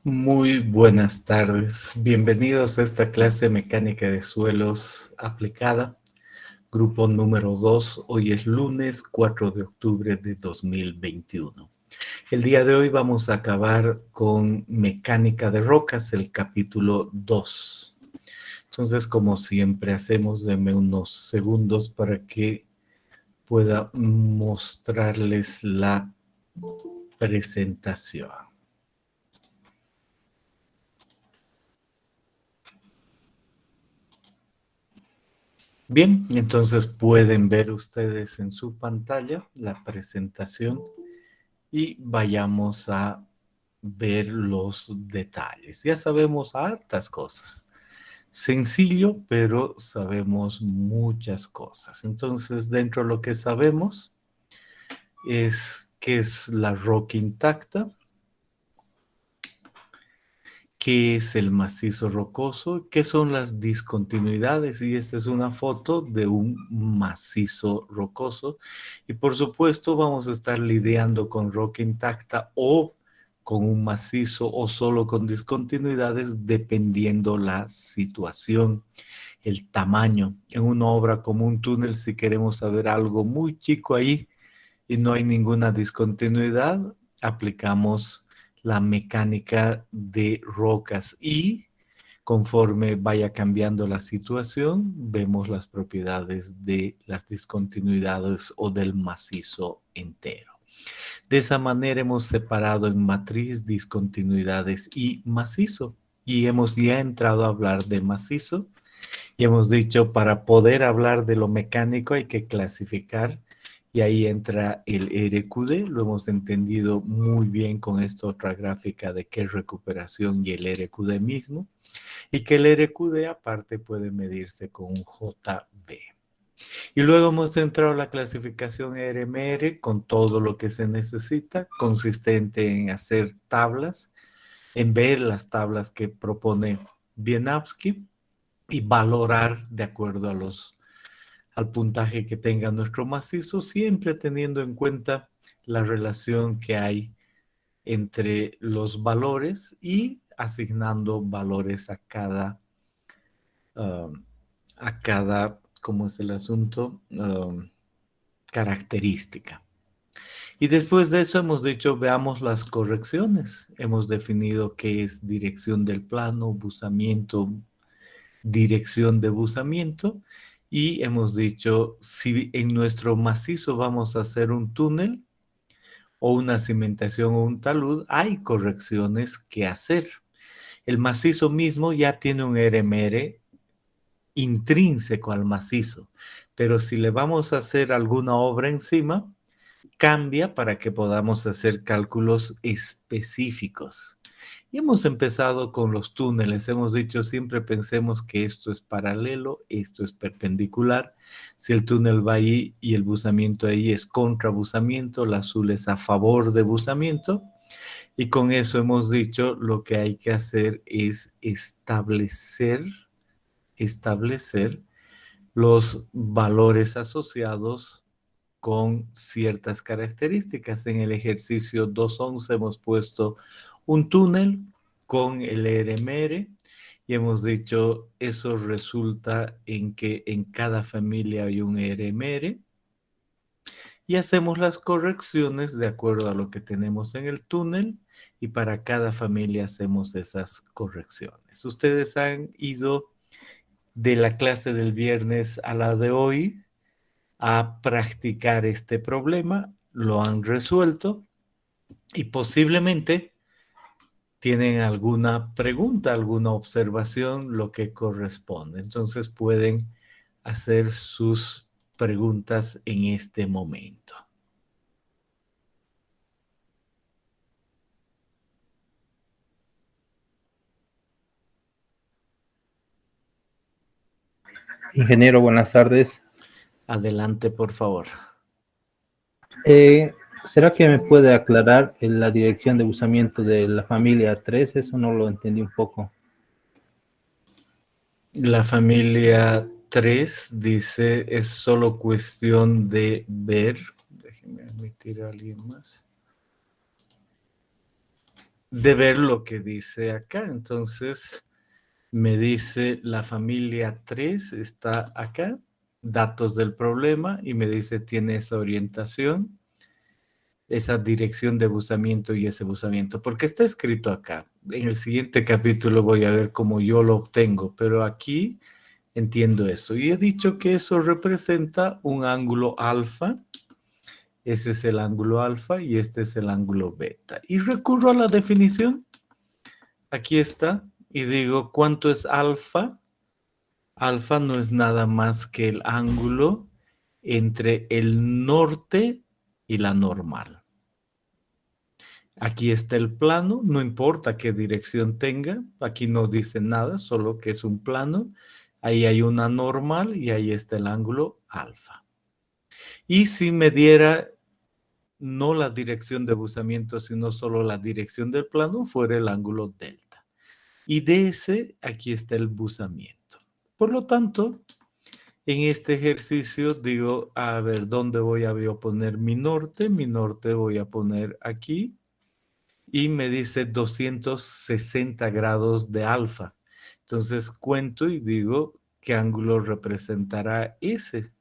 Muy buenas tardes. Bienvenidos a esta clase de mecánica de suelos aplicada, grupo número 2. Hoy es lunes 4 de octubre de 2021. El día de hoy vamos a acabar con mecánica de rocas, el capítulo 2. Entonces, como siempre hacemos, denme unos segundos para que pueda mostrarles la presentación. Bien, entonces pueden ver ustedes en su pantalla la presentación y vayamos a ver los detalles. Ya sabemos hartas cosas. Sencillo, pero sabemos muchas cosas. Entonces, dentro de lo que sabemos es qué es la roca intacta, qué es el macizo rocoso, qué son las discontinuidades, y esta es una foto de un macizo rocoso. Y por supuesto vamos a estar lidiando con roca intacta o con un macizo o solo con discontinuidades dependiendo la situación, el tamaño. En una obra como un túnel, si queremos saber algo muy chico ahí y no hay ninguna discontinuidad, aplicamos la mecánica de rocas y conforme vaya cambiando la situación, vemos las propiedades de las discontinuidades o del macizo entero. De esa manera hemos separado en matriz, discontinuidades y macizo. Y hemos ya entrado a hablar de macizo. Y hemos dicho, para poder hablar de lo mecánico hay que clasificar, y ahí entra el RQD. Lo hemos entendido muy bien con esta otra gráfica de qué es recuperación y el RQD mismo, y que el RQD aparte puede medirse con un JB. Y luego hemos entrado a la clasificación RMR con todo lo que se necesita, consistente en hacer tablas, en ver las tablas que propone Wieniawski y valorar de acuerdo a al puntaje que tenga nuestro macizo, siempre teniendo en cuenta la relación que hay entre los valores y asignando valores a cada, ¿cómo es el asunto? Característica. Y después de eso hemos dicho, veamos las correcciones. Hemos definido qué es dirección del plano, buzamiento, dirección de buzamiento, y hemos dicho, si en nuestro macizo vamos a hacer un túnel o una cimentación o un talud, hay correcciones que hacer. El macizo mismo ya tiene un RMR intrínseco al macizo, pero si le vamos a hacer alguna obra encima, cambia para que podamos hacer cálculos específicos. Y hemos empezado con los túneles. Hemos dicho, siempre pensemos que esto es paralelo, esto es perpendicular. Si el túnel va ahí y el buzamiento ahí es contra buzamiento, el azul es a favor de buzamiento. Y con eso hemos dicho, lo que hay que hacer es establecer los valores asociados con ciertas características. En el ejercicio 2.11 hemos puesto un túnel con el RMR y hemos dicho, eso resulta en que en cada familia hay un RMR, y hacemos las correcciones de acuerdo a lo que tenemos en el túnel, y para cada familia hacemos esas correcciones. Ustedes han ido de la clase del viernes a la de hoy a practicar este problema, lo han resuelto y posiblemente tienen alguna pregunta, alguna observación, lo que corresponde. Entonces pueden hacer sus preguntas en este momento. Ingeniero, buenas tardes. Adelante, por favor. ¿Será que me puede aclarar la dirección de buzamiento de la familia 3? Eso no lo entendí un poco. La familia 3 dice, es solo cuestión de ver. Déjenme admitir a alguien más. de ver lo que dice acá. Entonces, me dice la familia 3 está acá, datos del problema, y me dice tiene esa orientación, esa dirección de buzamiento y ese buzamiento, porque está escrito acá. En el siguiente capítulo voy a ver cómo yo lo obtengo, pero aquí entiendo eso. Y he dicho que eso representa un ángulo alfa. Ese es el ángulo alfa y este es el ángulo beta. Y recurro a la definición. Aquí está. Y digo, ¿cuánto es alfa? Alfa no es nada más que el ángulo entre el norte y la normal. Aquí está el plano, no importa qué dirección tenga, aquí no dice nada, solo que es un plano. Ahí hay una normal y ahí está el ángulo alfa. Y si me diera no la dirección de buzamiento, sino solo la dirección del plano, fuera el ángulo delta. Y de ese, aquí está el buzamiento. Por lo tanto, en este ejercicio digo, a ver, ¿dónde voy a poner mi norte? Mi norte voy a poner aquí. Y me dice 260 grados de alfa. Entonces cuento y digo, ¿qué ángulo representará ese?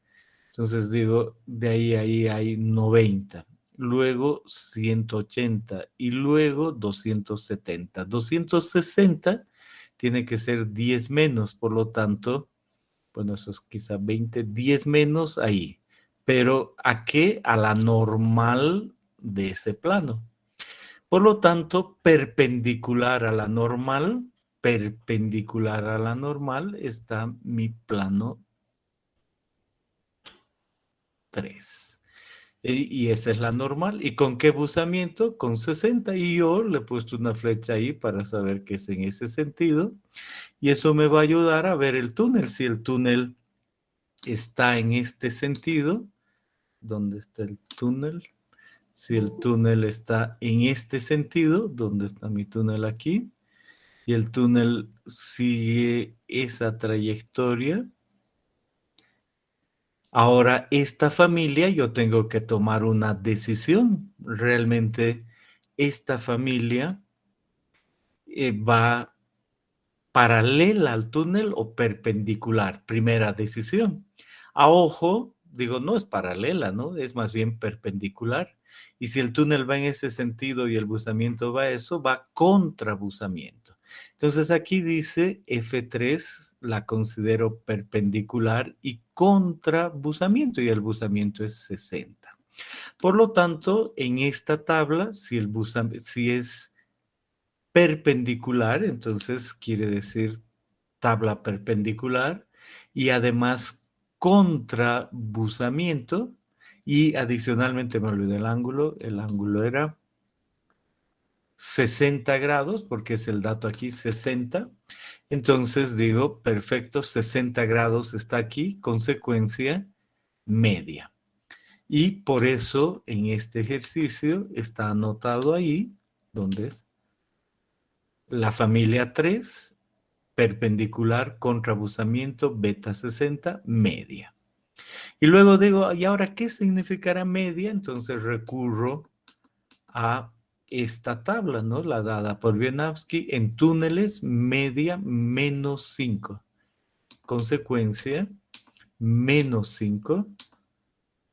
Entonces digo, de ahí hay 90, luego 180 y luego 270. 260 tiene que ser 10 menos, por lo tanto, bueno, eso es quizá 20, 10 menos ahí. Pero ¿a qué? A la normal de ese plano. Por lo tanto, perpendicular a la normal está mi plano 3. Y esa es la normal. ¿Y con qué buzamiento? Con 60. Y yo le he puesto una flecha ahí para saber que es en ese sentido. Y eso me va a ayudar a ver el túnel. Si el túnel está en este sentido, ¿dónde está el túnel? Si el túnel está en este sentido, ¿dónde está mi túnel aquí? Y el túnel sigue esa trayectoria. Ahora, esta familia, yo tengo que tomar una decisión. Realmente, esta familia va paralela al túnel o perpendicular. Primera decisión. A ojo, digo, no es paralela, ¿no? Es más bien perpendicular. Y si el túnel va en ese sentido y el buzamiento va a eso, va contra buzamiento. Entonces aquí dice F3 la considero perpendicular y contra buzamiento y el buzamiento es 60. Por lo tanto, en esta tabla, si es perpendicular, entonces quiere decir tabla perpendicular y además contrabuzamiento y adicionalmente me olvidé el ángulo era 60 grados porque es el dato aquí 60, entonces digo perfecto 60 grados está aquí, consecuencia media y por eso en este ejercicio está anotado ahí, ¿dónde es? La familia 3 perpendicular, contrabuzamiento, beta 60, media. Y luego digo, ¿y ahora qué significará media? Entonces recurro a esta tabla, ¿no? La dada por Wieniawski en túneles, media, menos 5. Consecuencia, menos 5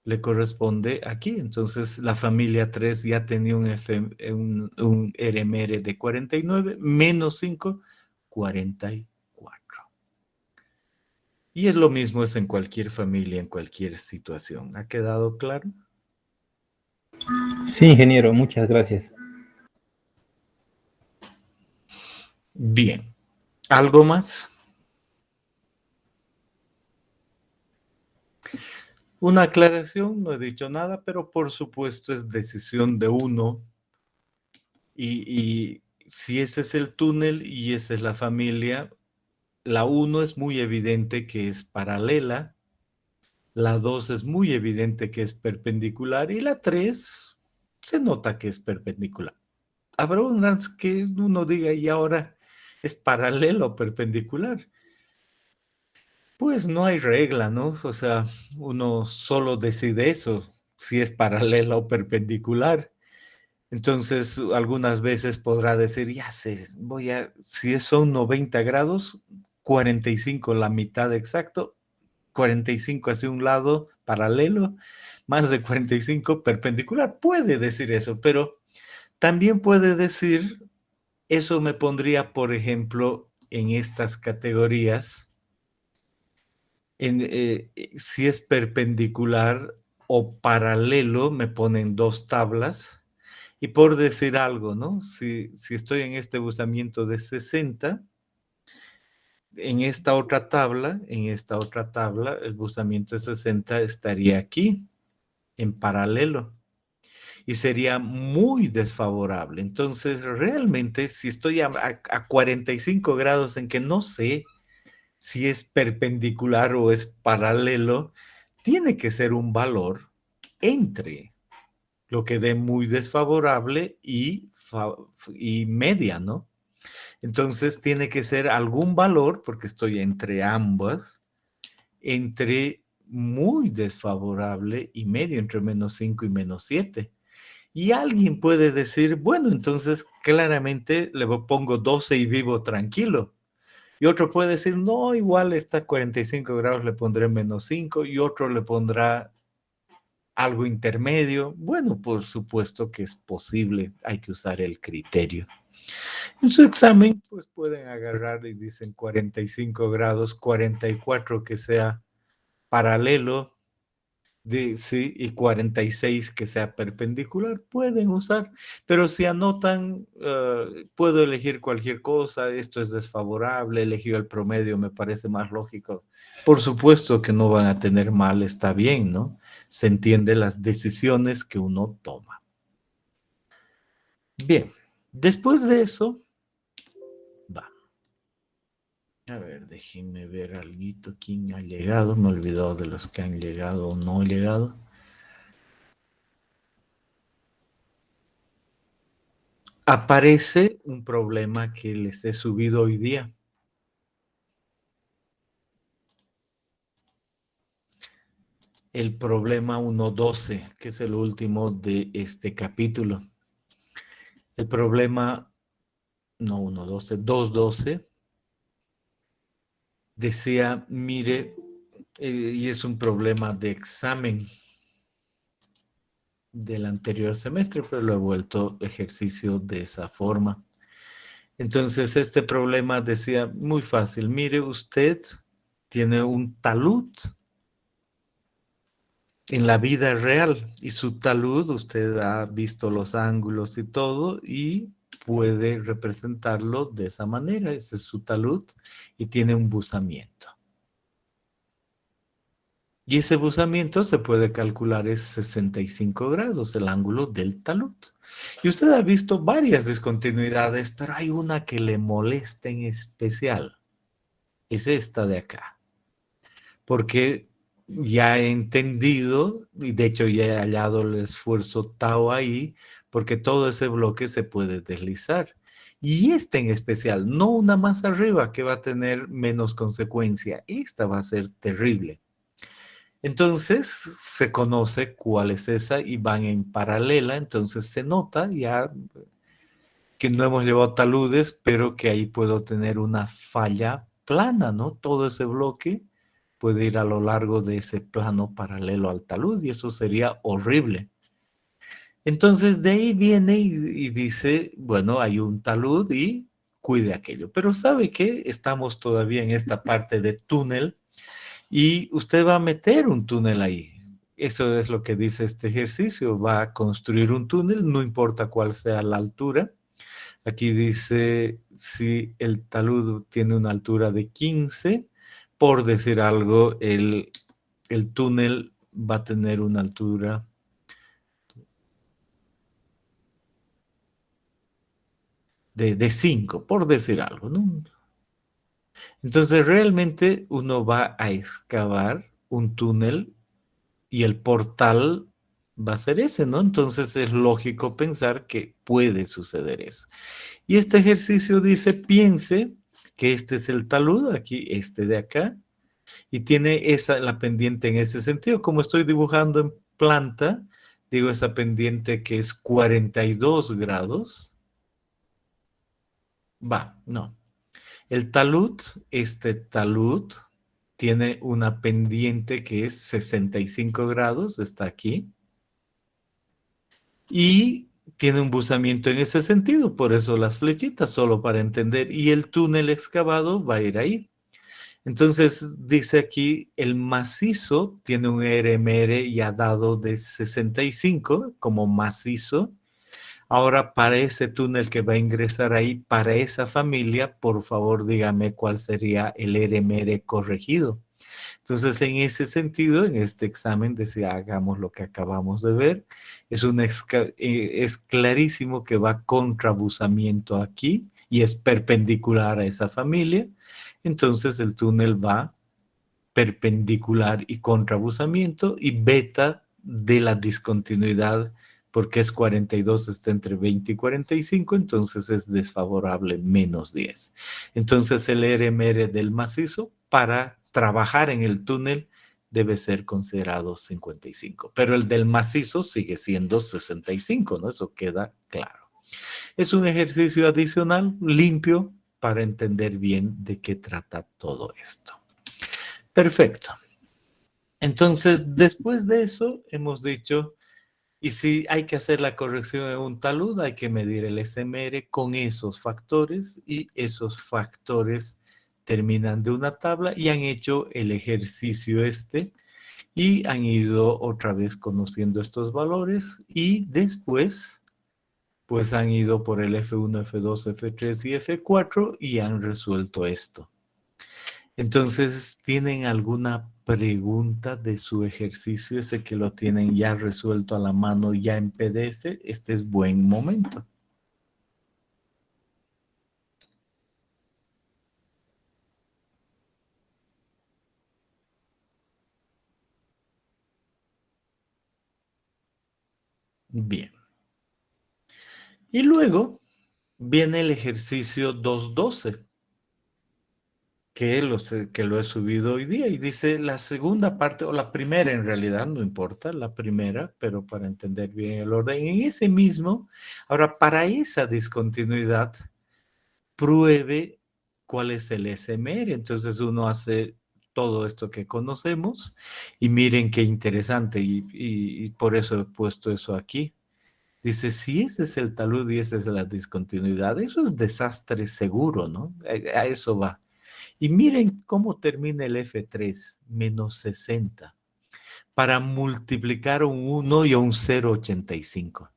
le corresponde aquí. Entonces la familia 3 ya tenía un RMR de 49, menos 5, 44. Y es lo mismo es en cualquier familia, en cualquier situación. ¿Ha quedado claro? Sí, ingeniero, muchas gracias. Bien. ¿Algo más? Una aclaración, no he dicho nada, pero por supuesto es decisión de uno. Y si ese es el túnel y esa es la familia, la 1 es muy evidente que es paralela, la 2 es muy evidente que es perpendicular y la 3 se nota que es perpendicular. Habrá unas que uno diga, y ahora es paralelo o perpendicular. Pues no hay regla, ¿no? O sea, uno solo decide eso, si es paralela o perpendicular. Entonces, algunas veces podrá decir, ya sé, si son 90 grados, 45 la mitad exacto, 45 hacia un lado paralelo, más de 45 perpendicular. Puede decir eso, pero también puede decir, eso me pondría, por ejemplo, en estas categorías, si es perpendicular o paralelo, me ponen dos tablas. Y por decir algo, ¿no? Si estoy en este buzamiento de 60, en esta otra tabla, el buzamiento de 60 estaría aquí, en paralelo, y sería muy desfavorable. Entonces, realmente, si estoy a 45 grados en que no sé si es perpendicular o es paralelo, tiene que ser un valor entre lo que dé muy desfavorable y media, ¿no? Entonces tiene que ser algún valor, porque estoy entre ambas, entre muy desfavorable y medio, entre -5 y -7. Y alguien puede decir, bueno, entonces claramente le pongo 12 y vivo tranquilo. Y otro puede decir, no, igual está a 45 grados, le pondré -5, y otro le pondrá algo intermedio. Bueno, por supuesto que es posible, hay que usar el criterio. En su examen, pues pueden agarrar y dicen 45 grados, 44 que sea paralelo, sí, y 46 que sea perpendicular, pueden usar, pero si anotan, puedo elegir cualquier cosa, esto es desfavorable, elegir el promedio me parece más lógico. Por supuesto que no van a tener mal, está bien, ¿no? Se entiende las decisiones que uno toma. Bien, después de eso, va. A ver, déjenme ver algo. ¿Quién ha llegado? Me he olvidado de los que han llegado o no llegado. Aparece un problema que les he subido hoy día. El problema 1.12, que es el último de este capítulo. El problema, no 1.12, 2.12, decía, mire, y es un problema de examen del anterior semestre, pero lo he vuelto ejercicio de esa forma. Entonces, este problema decía, muy fácil, mire, usted tiene un talud en la vida real y su talud, usted ha visto los ángulos y todo y puede representarlo de esa manera. Ese es su talud y tiene un buzamiento. Y ese buzamiento se puede calcular es 65 grados, el ángulo del talud. Y usted ha visto varias discontinuidades, pero hay una que le molesta en especial. Es esta de acá. Porque ya he entendido, y de hecho ya he hallado el esfuerzo tau ahí, porque todo ese bloque se puede deslizar. Y esta en especial, no una más arriba que va a tener menos consecuencia, esta va a ser terrible. Entonces se conoce cuál es esa y van en paralela, entonces se nota ya que no hemos llevado taludes, pero que ahí puedo tener una falla plana, ¿no? Todo ese bloque puede ir a lo largo de ese plano paralelo al talud y eso sería horrible. Entonces de ahí viene y dice, bueno, hay un talud y cuide aquello. Pero ¿sabe qué? Estamos todavía en esta parte de túnel y usted va a meter un túnel ahí. Eso es lo que dice este ejercicio. Va a construir un túnel, no importa cuál sea la altura. Aquí dice si el talud tiene una altura de 15, por decir algo, el túnel va a tener una altura de 5, por decir algo, ¿no? Entonces realmente uno va a excavar un túnel y el portal va a ser ese, ¿no? Entonces es lógico pensar que puede suceder eso. Y este ejercicio dice, piense que este es el talud, aquí, este de acá, y tiene la pendiente en ese sentido. Como estoy dibujando en planta, digo esa pendiente que es 42 grados, no. El talud, este talud, tiene una pendiente que es 65 grados, está aquí, y tiene un buzamiento en ese sentido, por eso las flechitas, solo para entender, y el túnel excavado va a ir ahí. Entonces, dice aquí, el macizo tiene un RMR ya dado de 65 como macizo. Ahora, para ese túnel que va a ingresar ahí, para esa familia, por favor, dígame cuál sería el RMR corregido. Entonces, en ese sentido, en este examen, decía, hagamos lo que acabamos de ver. Es clarísimo que va contrabuzamiento aquí y es perpendicular a esa familia. Entonces, el túnel va perpendicular y contrabuzamiento, y beta de la discontinuidad, porque es 42, está entre 20 y 45, entonces es desfavorable, menos 10. Entonces el RMR del macizo para trabajar en el túnel debe ser considerado 55, pero el del macizo sigue siendo 65, ¿no? Eso queda claro. Es un ejercicio adicional, limpio, para entender bien de qué trata todo esto. Perfecto. Entonces, después de eso, hemos dicho, y si hay que hacer la corrección en un talud, hay que medir el SMR con esos factores, y esos factores terminan de una tabla y han hecho el ejercicio y han ido otra vez conociendo estos valores, y después pues han ido por el F1, F2, F3 y F4 y han resuelto esto. Entonces, ¿tienen alguna pregunta de su ejercicio? Ese que lo tienen ya resuelto a la mano, ya en PDF. Este es buen momento. Bien. Y luego viene el ejercicio 212, que lo he subido hoy día, y dice la segunda parte, o la primera en realidad, no importa, la primera, pero para entender bien el orden, en ese mismo, ahora para esa discontinuidad, pruebe cuál es el SMR. Entonces uno hace todo esto que conocemos, y miren qué interesante, y por eso he puesto eso aquí. Dice, si ese es el talud y esa es la discontinuidad, eso es desastre seguro, ¿no? A eso va. Y miren cómo termina el F3, menos 60, para multiplicar un 1 y un 0,85.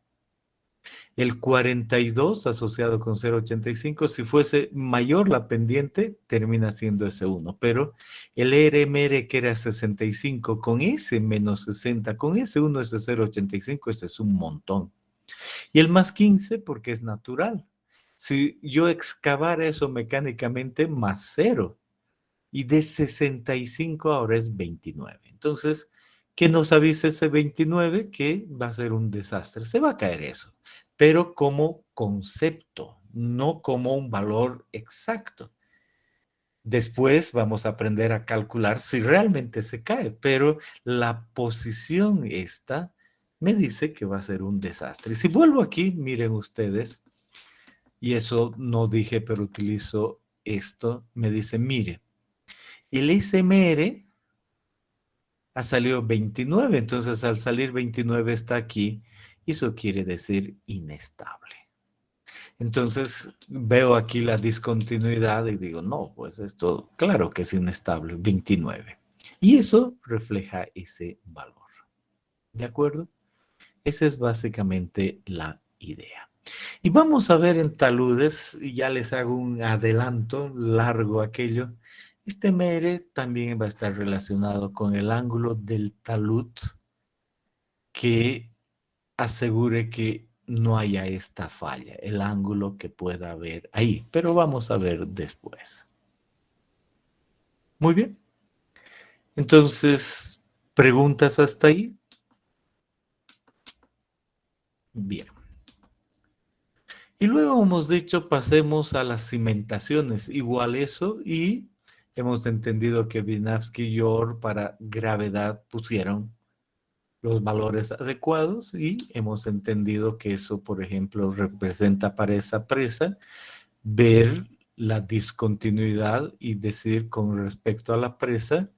El 42 asociado con 0,85, si fuese mayor la pendiente, termina siendo ese 1. Pero el RMR, que era 65, con ese menos 60, con ese 1, ese 0,85, ese es un montón. Y el más 15, porque es natural. Si yo excavara eso mecánicamente, más 0. Y de 65 ahora es 29. Entonces, ¿qué nos avisa ese 29? Que va a ser un desastre. Se va a caer eso, pero como concepto, no como un valor exacto. Después vamos a aprender a calcular si realmente se cae, pero la posición esta me dice que va a ser un desastre. Si vuelvo aquí, miren ustedes, y eso no dije, pero utilizo esto, me dice, mire, el SMR ha salido 29, entonces al salir 29 está aquí, y eso quiere decir inestable. Entonces veo aquí la discontinuidad y digo, no, pues esto claro que es inestable, 29. Y eso refleja ese valor. ¿De acuerdo? Esa es básicamente la idea. Y vamos a ver en taludes, y ya les hago un adelanto largo aquello. Este mere también va a estar relacionado con el ángulo del talud que asegure que no haya esta falla, el ángulo que pueda haber ahí, pero vamos a ver después. Muy bien. Entonces, ¿preguntas hasta ahí? Bien. Y luego hemos dicho, pasemos a las cimentaciones. Igual eso, y hemos entendido que Vinavsky y Orr para gravedad pusieron los valores adecuados y hemos entendido que eso, por ejemplo, representa para esa presa ver la discontinuidad y decir con respecto a la presa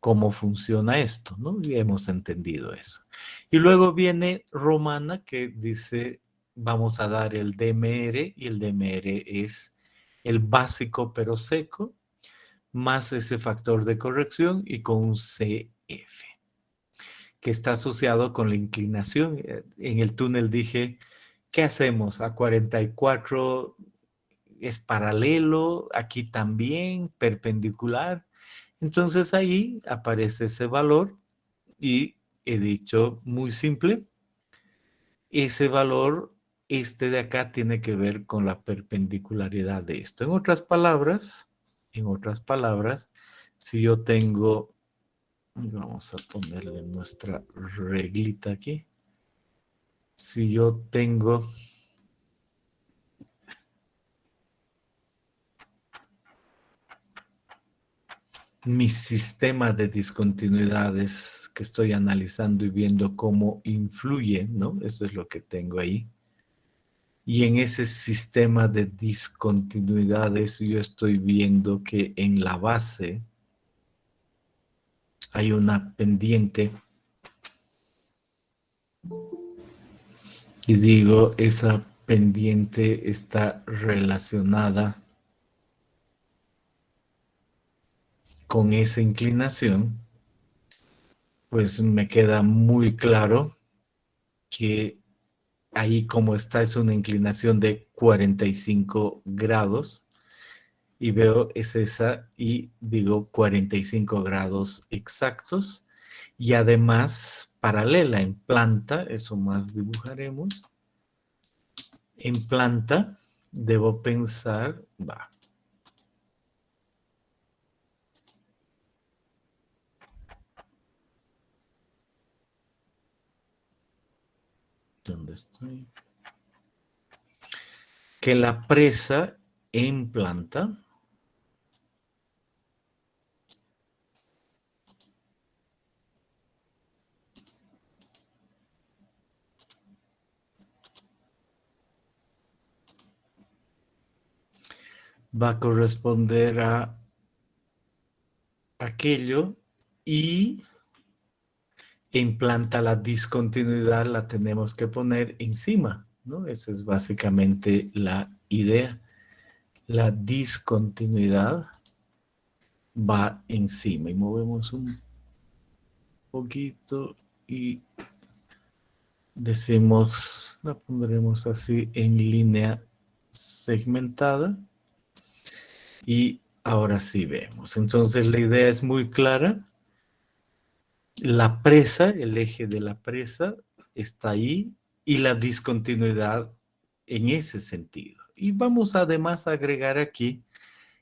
cómo funciona esto, ¿no? Y hemos entendido eso. Y luego viene Romana que dice, vamos a dar el DMR y el DMR es el básico pero seco más ese factor de corrección y con un CF que está asociado con la inclinación. En el túnel dije, ¿qué hacemos? A 44 es paralelo, aquí también, perpendicular. Entonces ahí aparece ese valor y he dicho muy simple, ese valor, este de acá tiene que ver con la perpendicularidad de esto. En otras palabras, si yo tengo, vamos a ponerle nuestra reglita aquí, si yo tengo mi sistema de discontinuidades que estoy analizando y viendo cómo influye, ¿no? Eso es lo que tengo ahí. Y en ese sistema de discontinuidades yo estoy viendo que en la base hay una pendiente y digo, esa pendiente está relacionada con esa inclinación, pues me queda muy claro que ahí como está es una inclinación de 45 grados y veo es esa y digo 45 grados exactos y además paralela en planta, eso más dibujaremos. En planta debo pensar, va. ¿Dónde estoy? Que la presa en planta va a corresponder a aquello y en planta la discontinuidad la tenemos que poner encima, ¿no? Esa es básicamente la idea. La discontinuidad va encima y movemos un poquito y decimos, la pondremos así en línea segmentada y ahora sí vemos. Entonces la idea es muy clara. La presa, el eje de la presa está ahí y la discontinuidad en ese sentido. Y vamos además a agregar aquí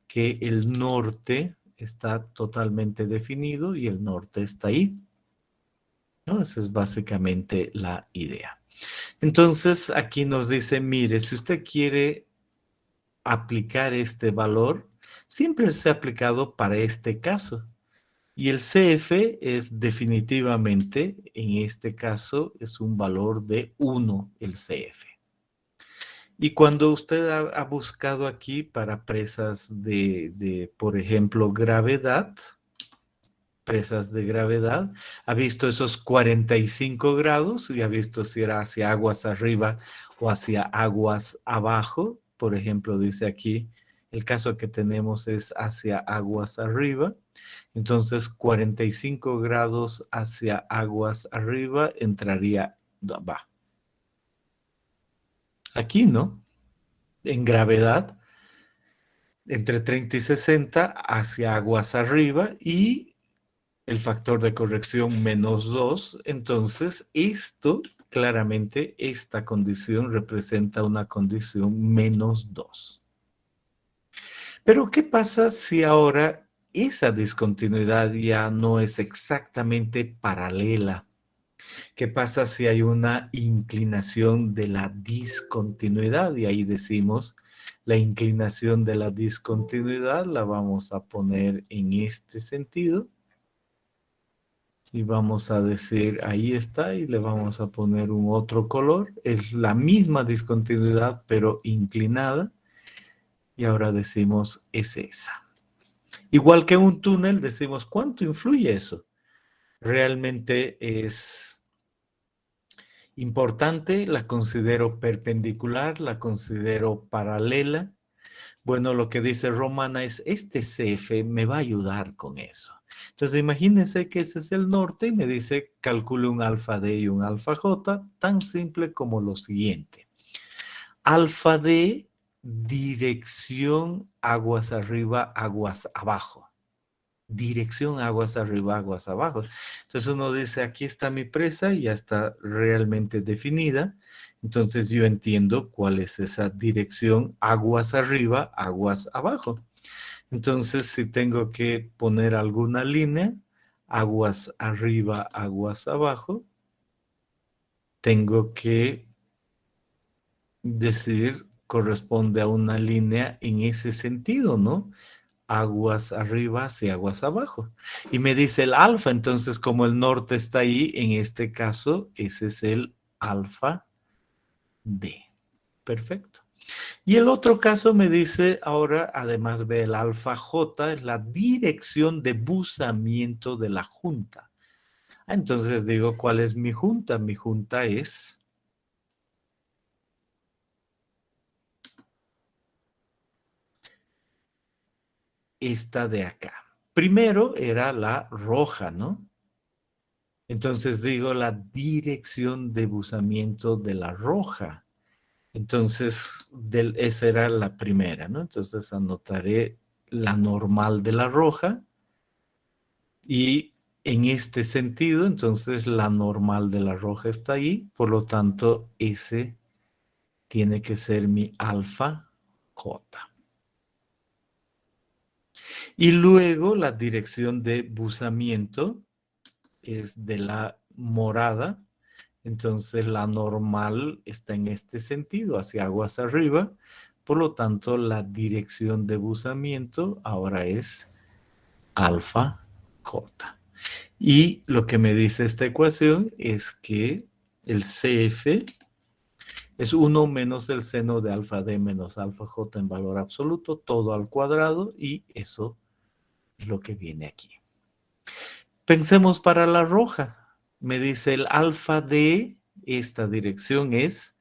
que el norte está totalmente definido y el norte está ahí, ¿no? Esa es básicamente la idea. Entonces aquí nos dice, mire, si usted quiere aplicar este valor, siempre se ha aplicado para este caso. Y el CF es definitivamente, en este caso, es un valor de 1, el CF. Y cuando usted ha buscado aquí para presas por ejemplo, gravedad, presas de gravedad, ha visto esos 45 grados y ha visto si era hacia aguas arriba o hacia aguas abajo. Por ejemplo, dice aquí, el caso que tenemos es hacia aguas arriba. Entonces, 45 grados hacia aguas arriba entraría, va, aquí, ¿no? En gravedad, entre 30 y 60 hacia aguas arriba y el factor de corrección -2. Entonces, esto, claramente, esta condición representa una condición -2. Pero, ¿qué pasa si ahora esa discontinuidad ya no es exactamente paralela? ¿Qué pasa si hay una inclinación de la discontinuidad? Y ahí decimos, la inclinación de la discontinuidad la vamos a poner en este sentido. Y vamos a decir, ahí está, y le vamos a poner un otro color. Es la misma discontinuidad, pero inclinada. Y ahora decimos, es esa. Igual que un túnel, decimos, ¿cuánto influye eso? Realmente es importante, la considero perpendicular, la considero paralela. Bueno, lo que dice Romana es, este CF me va a ayudar con eso. Entonces, imagínense que ese es el norte y me dice, calcule un alfa D y un alfa J, tan simple como lo siguiente. Alfa D, dirección aguas arriba, aguas abajo. Dirección aguas arriba, aguas abajo. Entonces uno dice, aquí está mi presa y ya está realmente definida. Entonces yo entiendo cuál es esa dirección aguas arriba, aguas abajo. Entonces si tengo que poner alguna línea, aguas arriba, aguas abajo, tengo que decir, corresponde a una línea en ese sentido, ¿no? Aguas arriba hacia aguas abajo. Y me dice el alfa, entonces como el norte está ahí, en este caso, ese es el alfa D. Perfecto. Y el otro caso me dice, ahora además ve el alfa J, es la dirección de buzamiento de la junta. Entonces digo, ¿cuál es mi junta? Mi junta es esta de acá. Primero era la roja, ¿no? Entonces digo la dirección de buzamiento de la roja. Entonces, esa era la primera, ¿no? Entonces anotaré la normal de la roja y en este sentido, entonces la normal de la roja está ahí, por lo tanto, ese tiene que ser mi alfa J. Y luego la dirección de buzamiento es de la morada. Entonces la normal está en este sentido, hacia aguas arriba. Por lo tanto, la dirección de buzamiento ahora es alfa J. Y lo que me dice esta ecuación es que el CF es 1 menos el seno de alfa D menos alfa J en valor absoluto, todo al cuadrado, y eso es lo que viene aquí. Pensemos para la roja. Me dice el alfa D, esta dirección es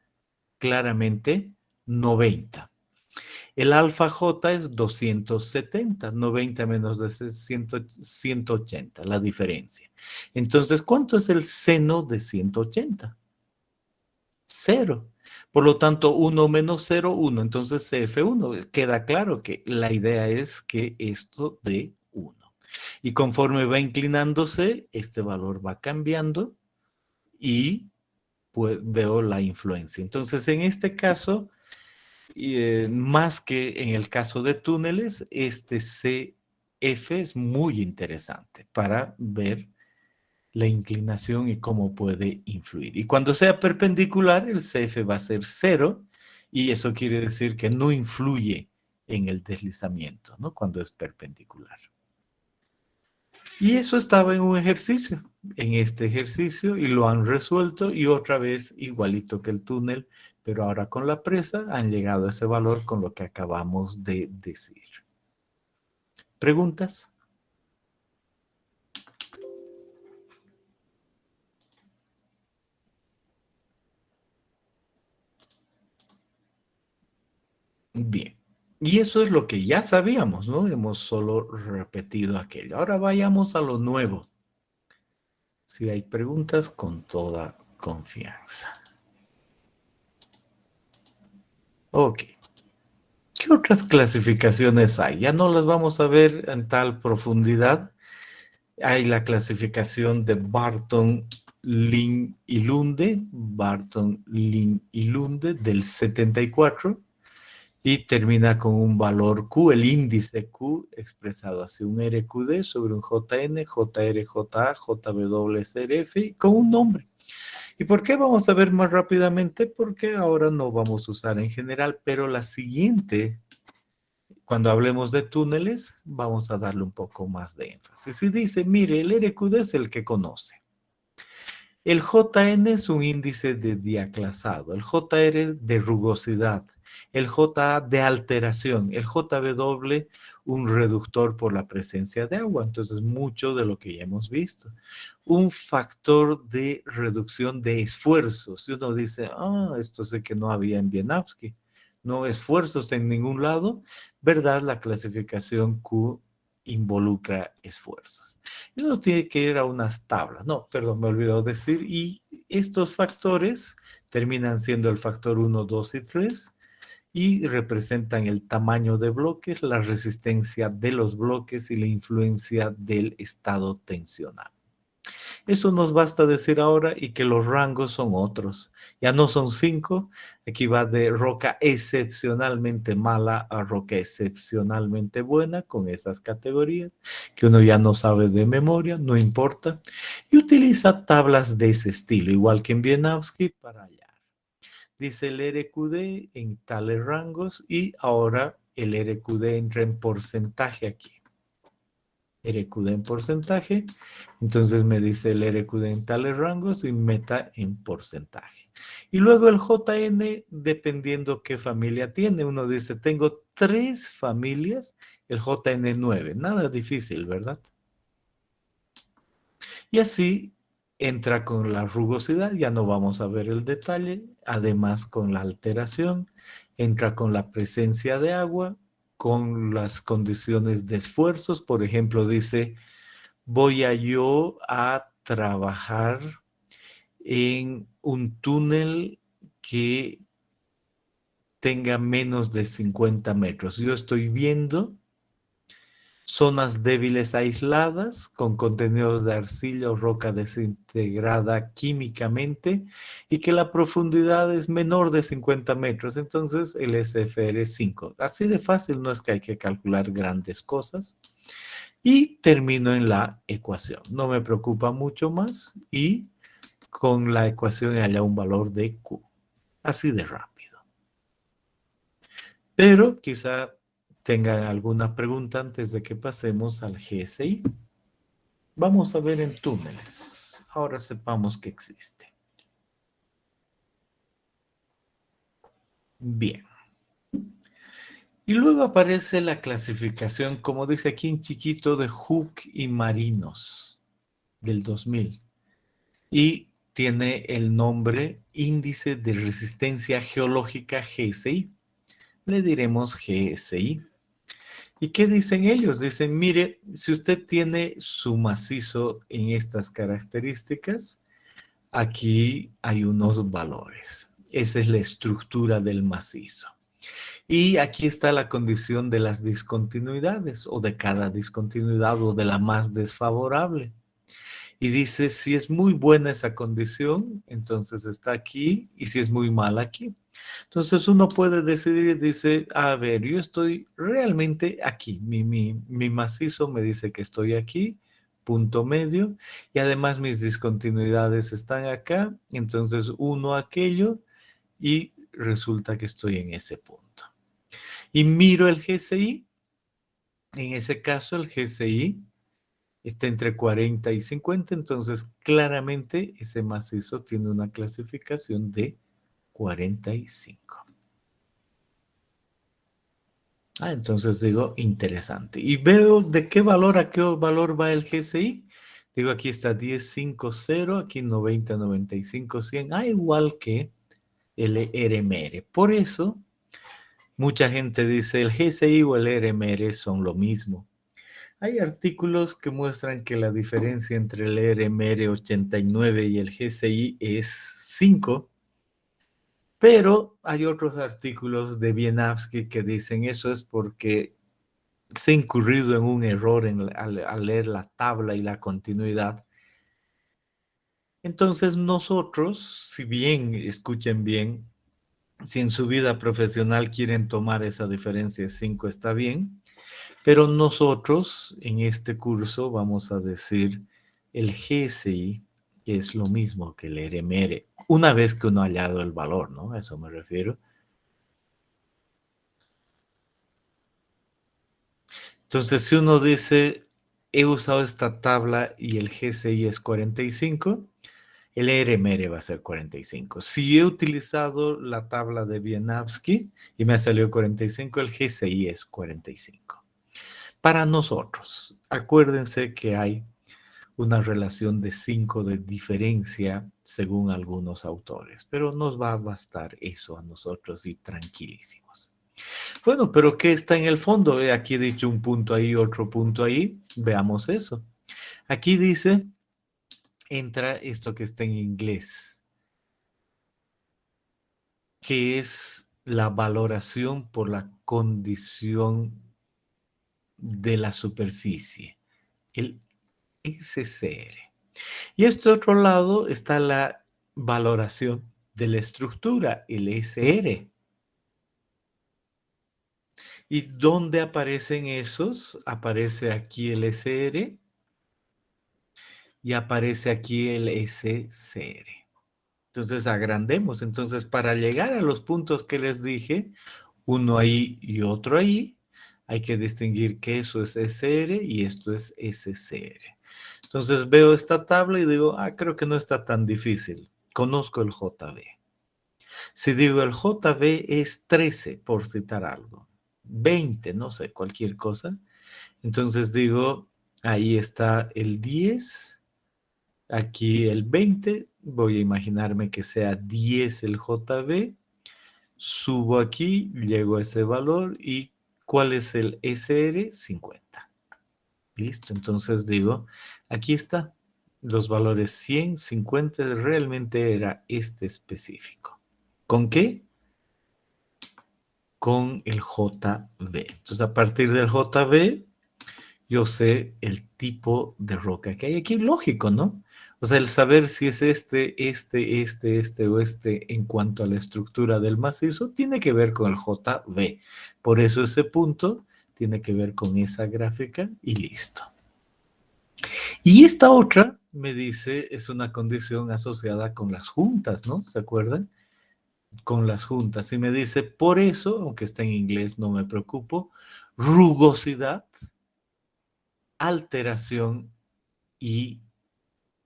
claramente 90. El alfa J es 270, 90 menos de 180, la diferencia. Entonces, ¿cuánto es el seno de 180? 0. Por lo tanto, 1 menos 0, 1. Entonces, CF1. Queda claro que la idea es que esto dé 1. Y conforme va inclinándose, este valor va cambiando y pues veo la influencia. Entonces, en este caso, más que en el caso de túneles, este CF es muy interesante para ver la inclinación y cómo puede influir. Y cuando sea perpendicular, el CF va a ser 0 y eso quiere decir que no influye en el deslizamiento, ¿no? Cuando es perpendicular. Y eso estaba en un ejercicio, en este ejercicio, y lo han resuelto y otra vez igualito que el túnel, pero ahora con la presa han llegado a ese valor con lo que acabamos de decir. ¿Preguntas? Bien. Y eso es lo que ya sabíamos, ¿no? Hemos solo repetido aquello. Ahora vayamos a lo nuevo. Si hay preguntas, con toda confianza. Ok. ¿Qué otras clasificaciones hay? Ya no las vamos a ver en tal profundidad. Hay la clasificación de Barton, Lin y Lunde, Barton, Lin y Lunde del 74 y termina con un valor Q, el índice Q expresado así, un RQD sobre un JN, JRJA, JWCRF y con un nombre. ¿Y por qué vamos a ver más rápidamente? Porque ahora no vamos a usar en general, pero la siguiente cuando hablemos de túneles, vamos a darle un poco más de énfasis. Y dice, mire, el RQD es el que conoce. El JN es un índice de diaclasado, el JR de rugosidad, el JA de alteración, el JW un reductor por la presencia de agua. Entonces, mucho de lo que ya hemos visto. Un factor de reducción de esfuerzos. Si uno dice, esto sé que no había en Wieniawski. No esfuerzos en ningún lado, ¿verdad? La clasificación Q involucra esfuerzos. Y uno tiene que ir a unas tablas. No, perdón, me olvidó decir. Y estos factores terminan siendo el factor 1, 2 y 3 y representan el tamaño de bloques, la resistencia de los bloques y la influencia del estado tensional. Eso nos basta decir ahora y que los rangos son otros. Ya no son 5, aquí va de roca excepcionalmente mala a roca excepcionalmente buena con esas categorías que uno ya no sabe de memoria, no importa. Y utiliza tablas de ese estilo, igual que en Wieniawski para hallar. Dice el RQD en tales rangos y ahora el RQD entra en porcentaje aquí. RQD en porcentaje, entonces me dice el RQD en tales rangos y meta en porcentaje. Y luego el JN, dependiendo qué familia tiene, uno dice, tengo 3 familias, el JN 9, nada difícil, ¿verdad? Y así entra con la rugosidad, ya no vamos a ver el detalle, además con la alteración, entra con la presencia de agua, con las condiciones de esfuerzos, por ejemplo, dice, voy yo a trabajar en un túnel que tenga menos de 50 metros. Yo estoy viendo zonas débiles aisladas con contenidos de arcilla o roca desintegrada químicamente y que la profundidad es menor de 50 metros. Entonces el SFR es 5. Así de fácil, no es que hay que calcular grandes cosas. Y termino en la ecuación. No me preocupa mucho más y con la ecuación haya un valor de Q. Así de rápido. Pero quizá tengan alguna pregunta antes de que pasemos al GSI. Vamos a ver en túneles. Ahora sepamos que existe. Bien. Y luego aparece la clasificación, como dice aquí en chiquito, de Hook y Marinos del 2000. Y tiene el nombre Índice de Resistencia Geológica GSI. Le diremos GSI. ¿Y qué dicen ellos? Dicen, mire, si usted tiene su macizo en estas características, aquí hay unos valores. Esa es la estructura del macizo. Y aquí está la condición de las discontinuidades o de cada discontinuidad o de la más desfavorable. Y dice, si es muy buena esa condición, entonces está aquí, y si es muy mala aquí. Entonces uno puede decidir y dice, a ver, yo estoy realmente aquí, mi macizo me dice que estoy aquí, punto medio, y además mis discontinuidades están acá, entonces uno aquello, y resulta que estoy en ese punto. Y miro el GSI, en ese caso el GSI está entre 40 y 50, entonces claramente ese macizo tiene una clasificación de 45. Entonces digo, interesante. Y veo de qué valor a qué valor va el GSI. Digo, aquí está 1050, aquí 90, 95, 100. Igual que el RMR. Por eso, mucha gente dice, el GSI o el RMR son lo mismo. Hay artículos que muestran que la diferencia entre el RMR 89 y el GSI es 5, pero hay otros artículos de Wieniawski que dicen eso es porque se ha incurrido en un error al leer la tabla y la continuidad. Entonces nosotros, si bien, escuchen bien, si en su vida profesional quieren tomar esa diferencia de 5 está bien, pero nosotros en este curso vamos a decir el GSI es lo mismo que el RMR, una vez que uno ha hallado el valor, ¿no? A eso me refiero. Entonces, si uno dice, he usado esta tabla y el GCI es 45, el RMR va a ser 45. Si he utilizado la tabla de Wieniawski y me ha salido 45, el GCI es 45. Para nosotros, acuérdense que hay una relación de 5 de diferencia según algunos autores, pero nos va a bastar eso a nosotros y tranquilísimos. Bueno, pero ¿qué está en el fondo? Aquí he dicho un punto ahí, otro punto ahí. Veamos eso. Aquí dice, entra esto que está en inglés, que es la valoración por la condición de la superficie, el SCR. Y este otro lado está la valoración de la estructura, el SR. ¿Y dónde aparecen esos? Aparece aquí el SR y aparece aquí el SCR. Entonces agrandemos. Entonces para llegar a los puntos que les dije, uno ahí y otro ahí, hay que distinguir que eso es SR y esto es SCR. Entonces veo esta tabla y digo, creo que no está tan difícil. Conozco el JB. Si digo el JB es 13, por citar algo, 20, no sé, cualquier cosa, entonces digo, ahí está el 10, aquí el 20, voy a imaginarme que sea 10 el JB, subo aquí, llego a ese valor y ¿cuál es el SR? 50. Listo, entonces digo, aquí está, los valores 100, 50, realmente era este específico. ¿Con qué? Con el JB. Entonces, a partir del JB, yo sé el tipo de roca que hay aquí. Lógico, ¿no? O sea, el saber si es este o este en cuanto a la estructura del macizo, tiene que ver con el JB. Por eso ese punto tiene que ver con esa gráfica y listo. Y esta otra, me dice, es una condición asociada con las juntas, ¿no? ¿Se acuerdan? Con las juntas. Y me dice, por eso, aunque está en inglés, no me preocupo, rugosidad, alteración y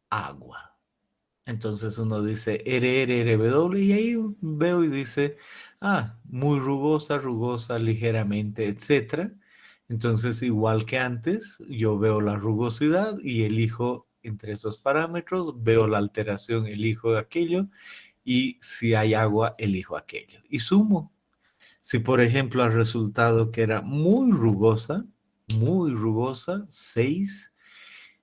agua. Entonces uno dice RRRW y ahí veo y dice, muy rugosa, rugosa, ligeramente, etcétera. Entonces, igual que antes, yo veo la rugosidad y elijo entre esos parámetros, veo la alteración, elijo aquello y si hay agua, elijo aquello. Y sumo. Si, por ejemplo, el resultado que era muy rugosa, 6,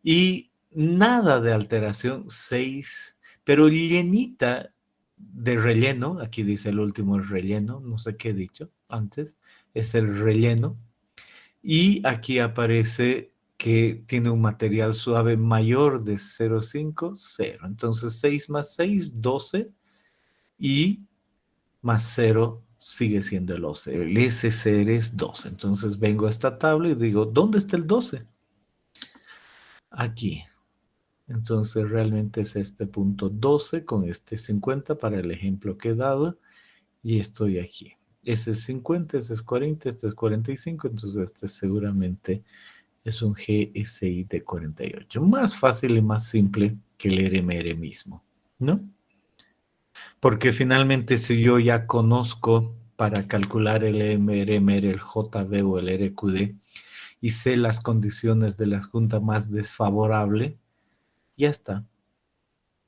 y nada de alteración, 6, pero llenita de relleno, aquí dice el último es relleno, no sé qué he dicho antes, es el relleno, y aquí aparece que tiene un material suave mayor de 0,5, 0. Entonces 6 más 6, 12, y más 0 sigue siendo el 12. El SCR es 12. Entonces vengo a esta tabla y digo, ¿dónde está el 12? Aquí. Entonces realmente es este punto 12 con este 50 para el ejemplo que he dado y estoy aquí. Ese es 50, ese es 40, este es 45, entonces este seguramente es un GSI de 48. Más fácil y más simple que el RMR mismo, ¿no? Porque finalmente si yo ya conozco para calcular el RMR, el JB o el RQD y sé las condiciones de la junta más desfavorable, ya está.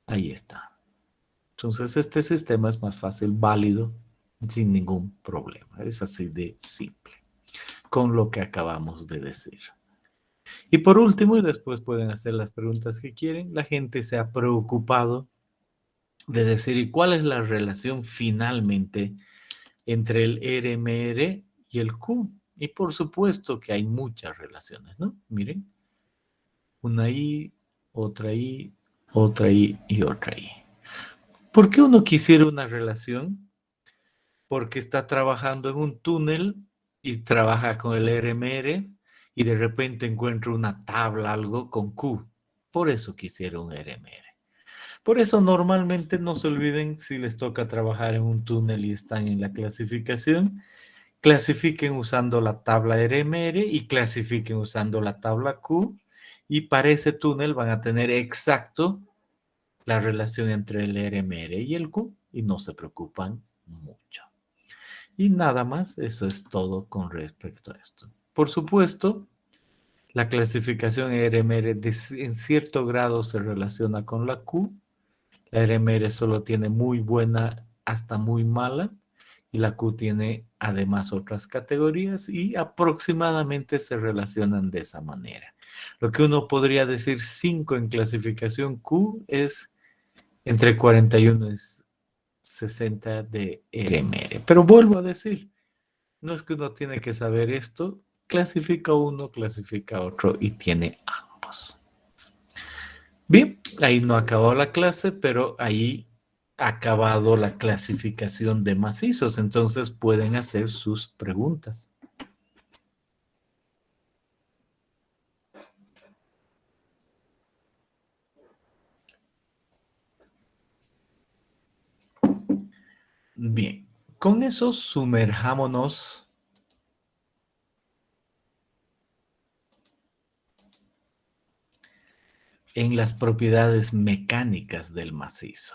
Ahí está. Entonces este sistema es más fácil, válido, sin ningún problema. Es así de simple, con lo que acabamos de decir. Y por último, y después pueden hacer las preguntas que quieren, la gente se ha preocupado de decir, ¿y cuál es la relación finalmente entre el RMR y el Q? Y por supuesto que hay muchas relaciones, ¿no? Miren, una ahí, otra ahí, otra ahí y otra ahí. ¿Por qué uno quisiera una relación? Porque está trabajando en un túnel y trabaja con el RMR y de repente encuentra una tabla, algo con Q. Por eso quisiera un RMR. Por eso normalmente no se olviden si les toca trabajar en un túnel y están en la clasificación, clasifiquen usando la tabla RMR y clasifiquen usando la tabla Q. Y para ese túnel van a tener exacto la relación entre el RMR y el Q y no se preocupan mucho. Y nada más, eso es todo con respecto a esto. Por supuesto, la clasificación RMR en cierto grado se relaciona con la Q. La RMR solo tiene muy buena hasta muy mala y la Q tiene además otras categorías y aproximadamente se relacionan de esa manera. Lo que uno podría decir 5 en clasificación Q es entre 41 y 60 de RMR. Pero vuelvo a decir, no es que uno tiene que saber esto, clasifica uno, clasifica otro y tiene ambos. Bien, ahí no ha acabado la clase, pero ahí ha acabado la clasificación de macizos, entonces pueden hacer sus preguntas. Bien, con eso sumerjámonos en las propiedades mecánicas del macizo.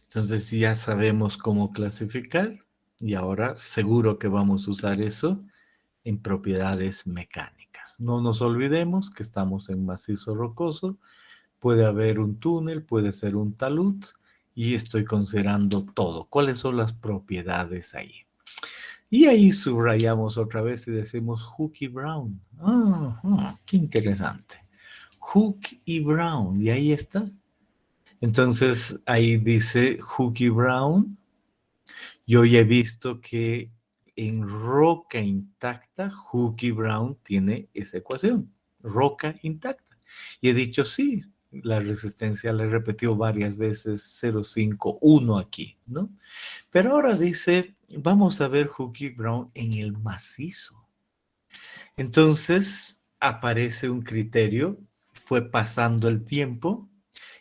Entonces ya sabemos cómo clasificar y ahora seguro que vamos a usar eso en propiedades mecánicas. No nos olvidemos que estamos en macizo rocoso, puede haber un túnel, puede ser un talud y estoy considerando todo. ¿Cuáles son las propiedades ahí? Y ahí subrayamos otra vez y decimos Hooke y Brown. Qué interesante. Hooke y Brown, y ahí está. Entonces ahí dice Hooke y Brown. Yo ya he visto que en roca intacta, Hooke y Brown tiene esa ecuación, roca intacta. Y he dicho sí, la resistencia la he repetido varias veces, 0,51 aquí, ¿no? Pero ahora dice, vamos a ver Hooke y Brown en el macizo. Entonces aparece un criterio, fue pasando el tiempo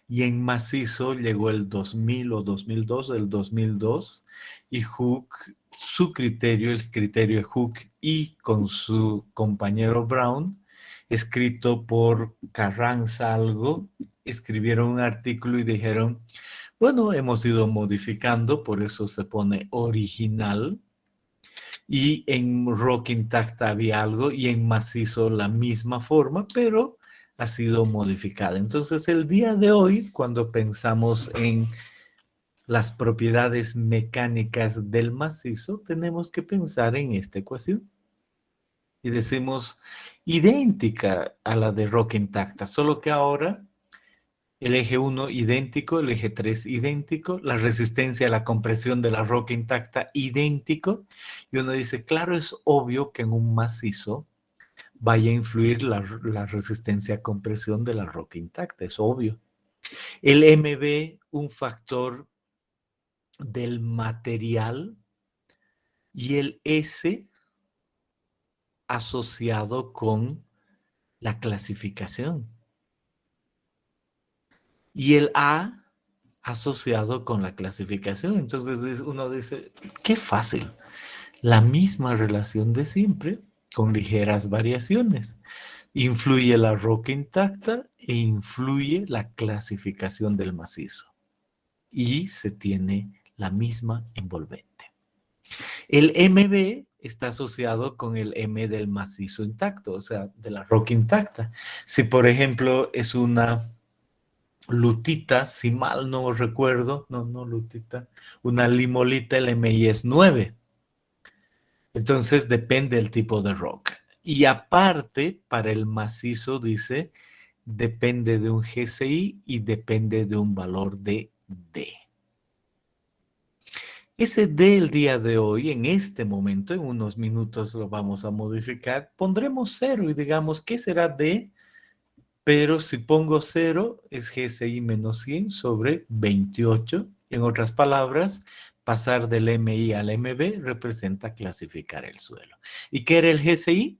y en macizo llegó el 2000 o 2002, el 2002, y Hooke, su criterio, el criterio de Hooke y con su compañero Brown, escrito por Carranza algo, escribieron un artículo y dijeron, bueno, hemos ido modificando, por eso se pone original, y en roca intacta había algo y en macizo la misma forma, pero ha sido modificada. Entonces, el día de hoy, cuando pensamos en las propiedades mecánicas del macizo, tenemos que pensar en esta ecuación. Y decimos idéntica a la de roca intacta, solo que ahora el eje 1 idéntico, el eje 3 idéntico, la resistencia a la compresión de la roca intacta idéntico. Y uno dice, claro, es obvio que en un macizo vaya a influir la resistencia a compresión de la roca intacta, es obvio. El MB, un factor del material, y el S asociado con la clasificación. Y el A asociado con la clasificación. Entonces uno dice, qué fácil. La misma relación de siempre con ligeras variaciones. Influye la roca intacta e influye la clasificación del macizo. Y se tiene la misma envolvente. El MB está asociado con el M del macizo intacto, o sea, de la roca intacta. Si, por ejemplo, es una lutita, si mal no recuerdo, no lutita, una limolita, el MI es 9. Entonces depende del tipo de roca. Y aparte, para el macizo dice, depende de un GCI y depende de un valor de D. Ese D el día de hoy, en este momento, en unos minutos lo vamos a modificar, pondremos 0 y digamos, ¿qué será D? Pero si pongo 0, es GSI menos 100 sobre 28. En otras palabras, pasar del MI al MB representa clasificar el suelo. ¿Y qué era el GSI?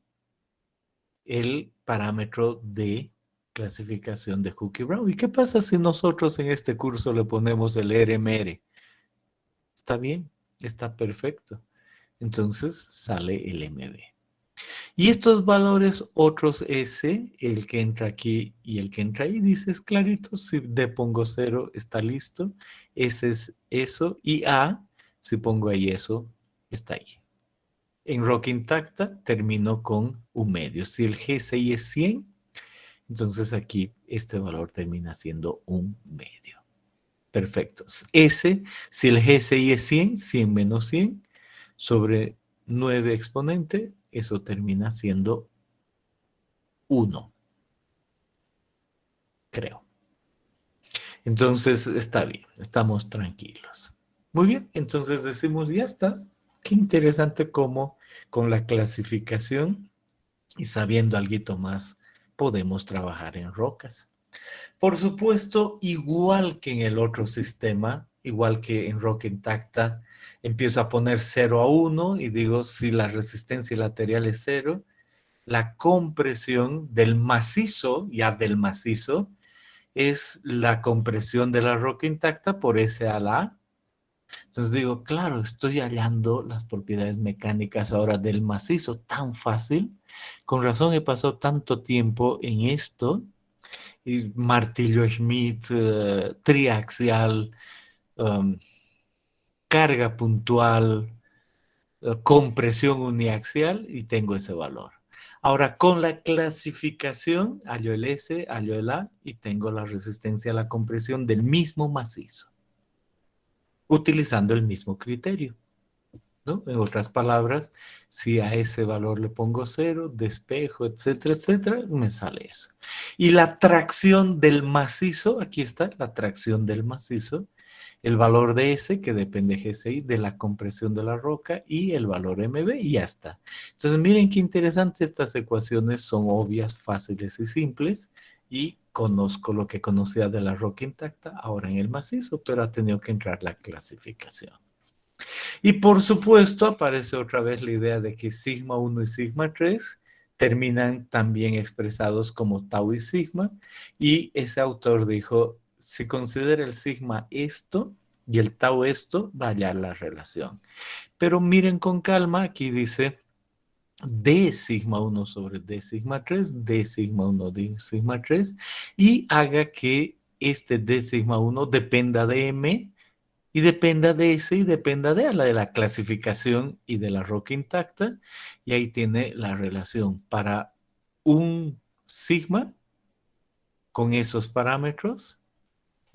El parámetro de clasificación de Hooke y Brown. ¿Y qué pasa si nosotros en este curso le ponemos el RMR? Está bien, Está perfecto. Entonces sale el MB. Y estos valores otros S, el que entra aquí y el que entra ahí, dices clarito, si D pongo 0 está listo, S es eso, y A, si pongo ahí eso, está ahí. En roca intacta termino con un medio. Si el G6 es 100, entonces aquí este valor termina siendo un medio. Perfecto. S, si el G6 es 100, 100 menos 100, sobre 9 exponente, eso termina siendo 1, creo. Entonces está bien, estamos tranquilos. Muy bien, entonces decimos, ya está. Qué interesante cómo con la clasificación y sabiendo algo más podemos trabajar en rocas. Por supuesto, igual que en el otro sistema, igual que en roca intacta, empiezo a poner 0 a 1 y digo si la resistencia lateral es 0, la compresión del macizo, ya del macizo, es la compresión de la roca intacta por S a la A. Entonces digo, claro, estoy hallando las propiedades mecánicas ahora del macizo tan fácil. Con razón he pasado tanto tiempo en esto. Y martillo Schmidt, triaxial, um, carga puntual, compresión uniaxial y tengo ese valor. Ahora, con la clasificación, hallo el S, hallo el A y tengo la resistencia a la compresión del mismo macizo, utilizando el mismo criterio, ¿no? En otras palabras, si a ese valor le pongo 0, despejo, etcétera, etcétera, me sale eso. Y la tracción del macizo, aquí está la tracción del macizo, el valor de S, que depende GCI, de la compresión de la roca, y el valor MB, y ya está. Entonces, miren qué interesante, estas ecuaciones son obvias, fáciles y simples, y conozco lo que conocía de la roca intacta, ahora en el macizo, pero ha tenido que entrar la clasificación. Y por supuesto, aparece otra vez la idea de que sigma 1 y sigma 3 terminan también expresados como tau y sigma, y ese autor dijo, si considera el sigma esto y el tau esto, va a hallar la relación. Pero miren con calma, aquí dice d sigma 1 sobre d sigma 3, d sigma 1, d sigma 3, y haga que este d sigma 1 dependa de m, y dependa de ese y dependa de la clasificación y de la roca intacta, y ahí tiene la relación para un sigma con esos parámetros,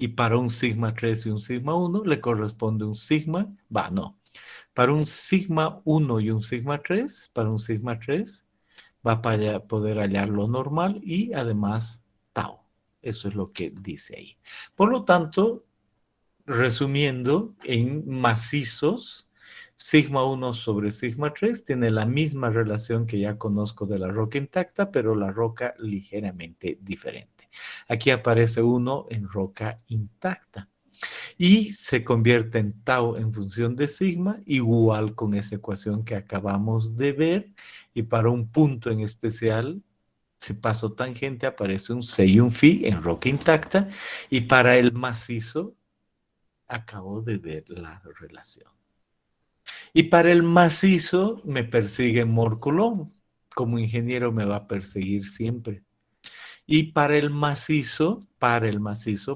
y para un sigma 3 y un sigma 1 le corresponde un sigma, no, para un sigma 1 y un sigma 3, para un sigma 3 va a poder hallar lo normal y además tau. Eso es lo que dice ahí. Por lo tanto, resumiendo, en macizos, sigma 1 sobre sigma 3 tiene la misma relación que ya conozco de la roca intacta, pero la roca ligeramente diferente. Aquí aparece 1 en roca intacta y se convierte en tau en función de sigma, igual con esa ecuación que acabamos de ver, y para un punto en especial, si paso tangente, aparece un C y un phi en roca intacta, y para el macizo, acabo de ver la relación. Y para el macizo me persigue Mort-Coulomb. Como ingeniero me va a perseguir siempre. Y para el macizo,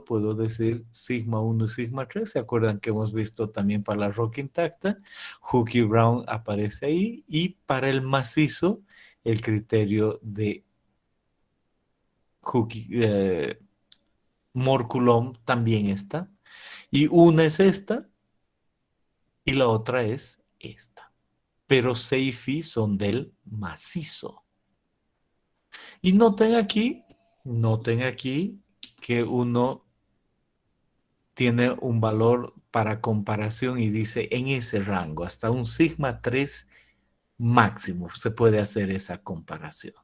puedo decir sigma 1 y sigma 3. ¿Se acuerdan que hemos visto también para la roca intacta? Hooke y Brown aparece ahí. Y para el macizo, el criterio de Mort-Coulomb también está. Y una es esta y la otra es esta. Pero C y Phi son del macizo. Y noten aquí que uno tiene un valor para comparación y dice en ese rango, hasta un sigma 3 máximo se puede hacer esa comparación.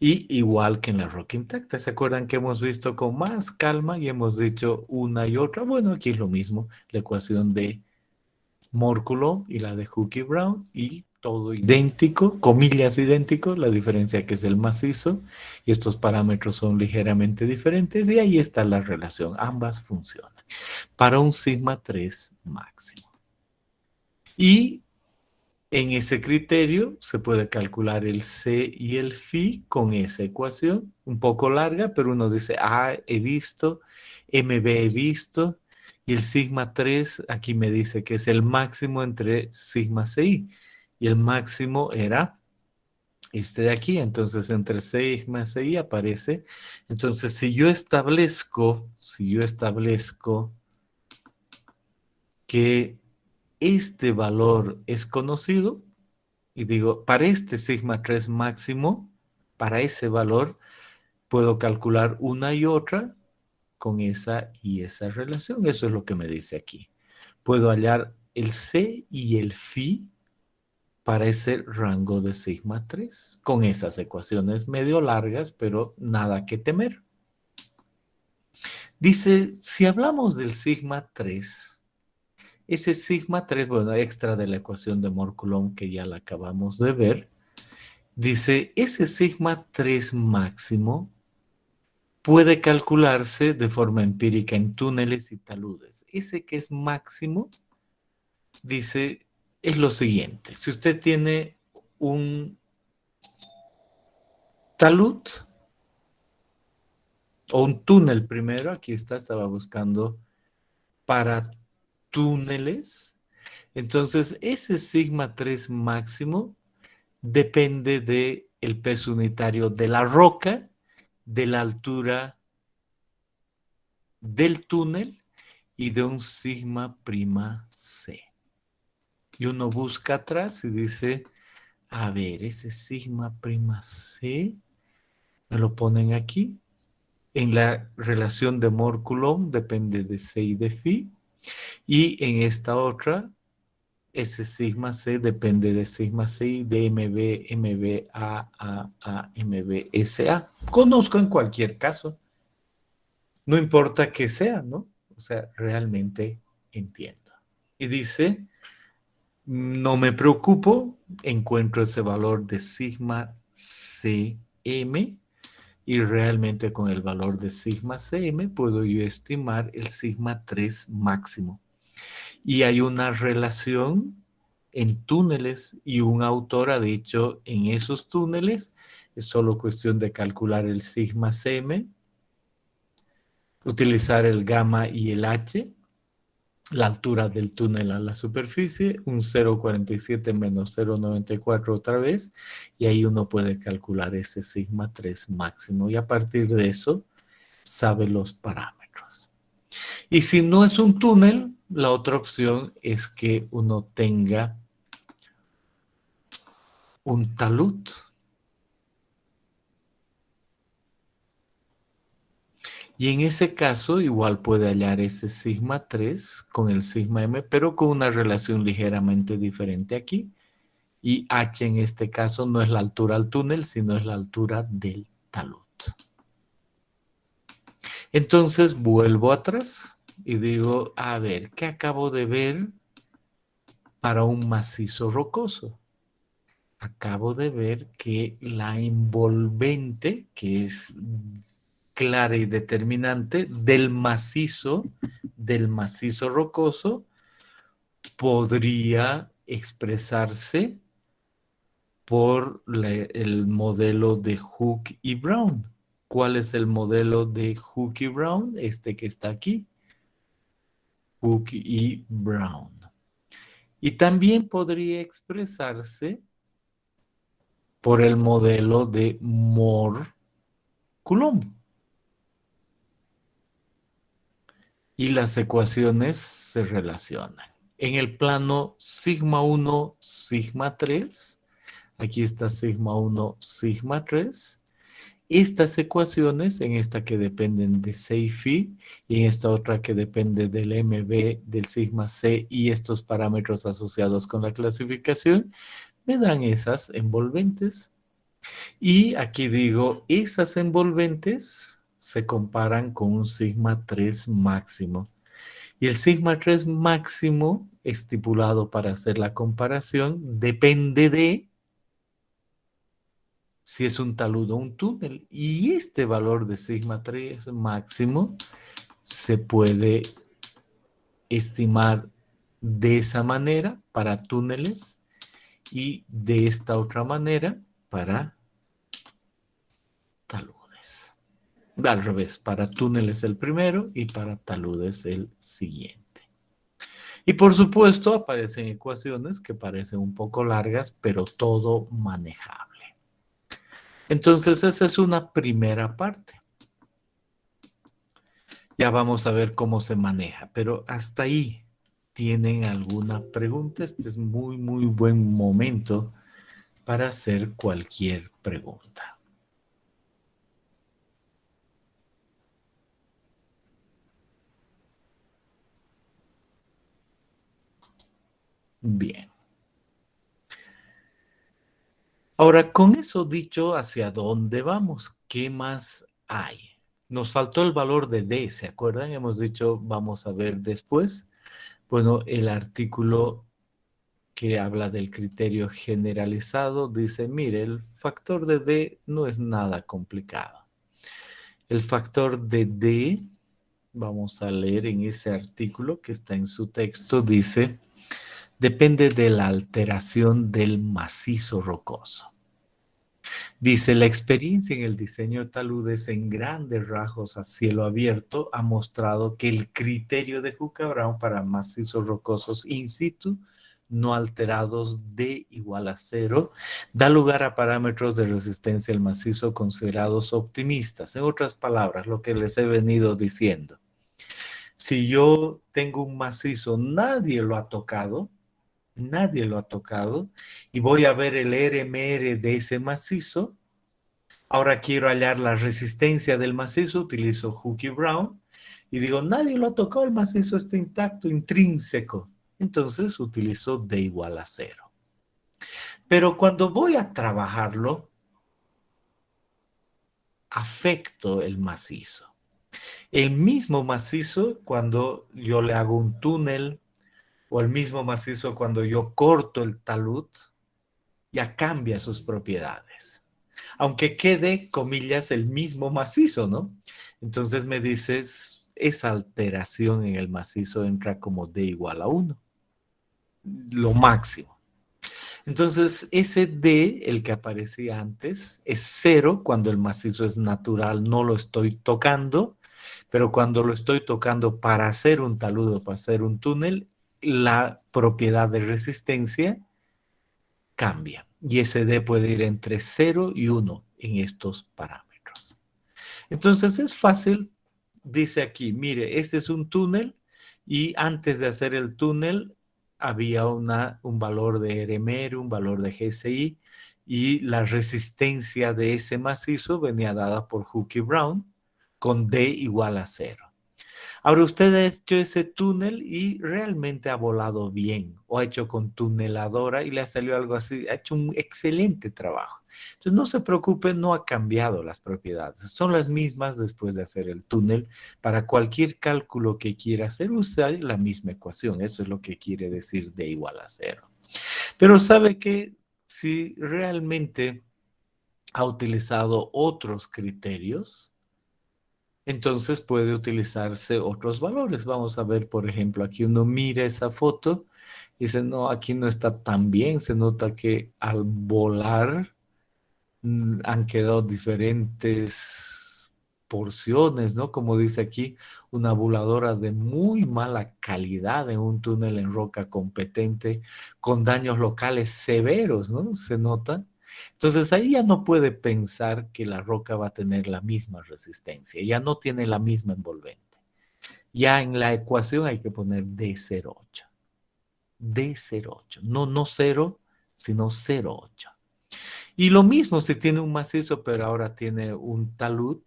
Y igual que en la roca intacta, ¿se acuerdan que hemos visto con más calma y hemos dicho una y otra? Bueno, aquí es lo mismo, la ecuación de Mort-Coulomb y la de Hooke y Brown, y todo idéntico, comillas idénticos, la diferencia que es el macizo, y estos parámetros son ligeramente diferentes, y ahí está la relación, ambas funcionan, para un sigma 3 máximo. Y en ese criterio se puede calcular el C y el phi con esa ecuación, un poco larga, pero uno dice A he visto, MB he visto, y el sigma 3 aquí me dice que es el máximo entre sigma CI, y el máximo era este de aquí, entonces entre sigma CI aparece, entonces si yo establezco que este valor es conocido, y digo, para este sigma 3 máximo, para ese valor, puedo calcular una y otra con esa y esa relación. Eso es lo que me dice aquí. Puedo hallar el C y el phi para ese rango de sigma 3 con esas ecuaciones medio largas, pero nada que temer. Dice, si hablamos del sigma 3, ese sigma 3, bueno, extra de la ecuación de Mohr-Coulomb que ya la acabamos de ver, dice, ese sigma 3 máximo puede calcularse de forma empírica en túneles y taludes. Ese que es máximo, dice, es lo siguiente. Si usted tiene un talud o un túnel primero, aquí está, estaba buscando para túneles. Entonces, ese sigma 3 máximo depende del peso unitario de la roca, de la altura del túnel y de un sigma prima C. Y uno busca atrás y dice, a ver, ese sigma prima C, me lo ponen aquí. En la relación de Mohr-Coulomb depende de C y de phi. Y en esta otra, ese sigma C depende de sigma C de MB, MB, A, MB, SA. Conozco en cualquier caso. No importa que sea, ¿no? O sea, realmente entiendo. Y dice, no me preocupo, encuentro ese valor de sigma CM y realmente con el valor de sigma CM puedo yo estimar el sigma 3 máximo. Y hay una relación en túneles y un autor ha dicho en esos túneles es solo cuestión de calcular el sigma CM, utilizar el gamma y el H, la altura del túnel a la superficie, un 0,47 menos 0,94 otra vez, y ahí uno puede calcular ese sigma 3 máximo, y a partir de eso sabe los parámetros. Y si no es un túnel, la otra opción es que uno tenga un talud. Y en ese caso, igual puede hallar ese sigma 3 con el sigma m, pero con una relación ligeramente diferente aquí. Y h en este caso no es la altura al túnel, sino es la altura del talud. Entonces vuelvo atrás y digo, a ver, ¿qué acabo de ver para un macizo rocoso? Acabo de ver que la envolvente, que es clara y determinante del macizo rocoso, podría expresarse por el modelo de Hooke y Brown. ¿Cuál es el modelo de Hooke y Brown? Este que está aquí. Hooke y Brown. Y también podría expresarse por el modelo de Mohr-Coulomb. Y las ecuaciones se relacionan. En el plano sigma 1, sigma 3, aquí está sigma 1, sigma 3, estas ecuaciones, en esta que dependen de C y phi, y en esta otra que depende del MB, del sigma C y estos parámetros asociados con la clasificación, me dan esas envolventes. Y aquí digo, esas envolventes se comparan con un sigma 3 máximo. Y el sigma 3 máximo estipulado para hacer la comparación depende de si es un talud o un túnel. Y este valor de sigma 3 máximo se puede estimar de esa manera para túneles y de esta otra manera para taludes. Al revés, para túneles el primero y para taludes el siguiente. Y por supuesto aparecen ecuaciones que parecen un poco largas, pero todo manejable. Entonces esa es una primera parte. Ya vamos a ver cómo se maneja, pero hasta ahí. ¿Tienen alguna pregunta? Este es muy, muy buen momento para hacer cualquier pregunta. Bien. Ahora, con eso dicho, ¿hacia dónde vamos? ¿Qué más hay? Nos faltó el valor de D, ¿se acuerdan? Hemos dicho, vamos a ver después. Bueno, el artículo que habla del criterio generalizado dice, mire, el factor de D no es nada complicado. El factor de D, vamos a leer en ese artículo que está en su texto, dice, depende de la alteración del macizo rocoso. Dice, la experiencia en el diseño de taludes en grandes rasgos a cielo abierto ha mostrado que el criterio de Hooker-Brown para macizos rocosos in situ no alterados D igual a 0 da lugar a parámetros de resistencia al macizo considerados optimistas. En otras palabras, lo que les he venido diciendo. Si yo tengo un macizo, nadie lo ha tocado, y voy a ver el RMR de ese macizo. Ahora quiero hallar la resistencia del macizo, utilizo Hooker-Brown y digo, nadie lo ha tocado, el macizo está intacto, intrínseco. Entonces utilizo D igual a 0. Pero cuando voy a trabajarlo, afecto el macizo. El mismo macizo, cuando yo le hago un túnel, o el mismo macizo cuando yo corto el talud, ya cambia sus propiedades. Aunque quede, comillas, el mismo macizo, ¿no? Entonces me dices, esa alteración en el macizo entra como D igual a 1, lo máximo. Entonces, ese D, el que aparecía antes, es 0 cuando el macizo es natural, no lo estoy tocando, pero cuando lo estoy tocando para hacer un taludo, para hacer un túnel, la propiedad de resistencia cambia. Y ese D puede ir entre 0 y 1 en estos parámetros. Entonces es fácil, dice aquí, mire, este es un túnel y antes de hacer el túnel había un valor de RMR, un valor de GSI y la resistencia de ese macizo venía dada por Hooker-Brown con D igual a 0. Ahora usted ha hecho ese túnel y realmente ha volado bien, o ha hecho con tuneladora y le ha salido algo así, ha hecho un excelente trabajo. Entonces no se preocupe, no ha cambiado las propiedades, son las mismas después de hacer el túnel. Para cualquier cálculo que quiera hacer, usa la misma ecuación, eso es lo que quiere decir D igual a 0. Pero sabe que si realmente ha utilizado otros criterios, entonces puede utilizarse otros valores. Vamos a ver, por ejemplo, aquí uno mira esa foto y dice, no, aquí no está tan bien. Se nota que al volar han quedado diferentes porciones, ¿no? Como dice aquí, una voladora de muy mala calidad en un túnel en roca competente con daños locales severos, ¿no? Se nota. Entonces ahí ya no puede pensar que la roca va a tener la misma resistencia, ya no tiene la misma envolvente. Ya en la ecuación hay que poner D08. D08, no 0, sino 0,8. Y lo mismo si tiene un macizo, pero ahora tiene un talud.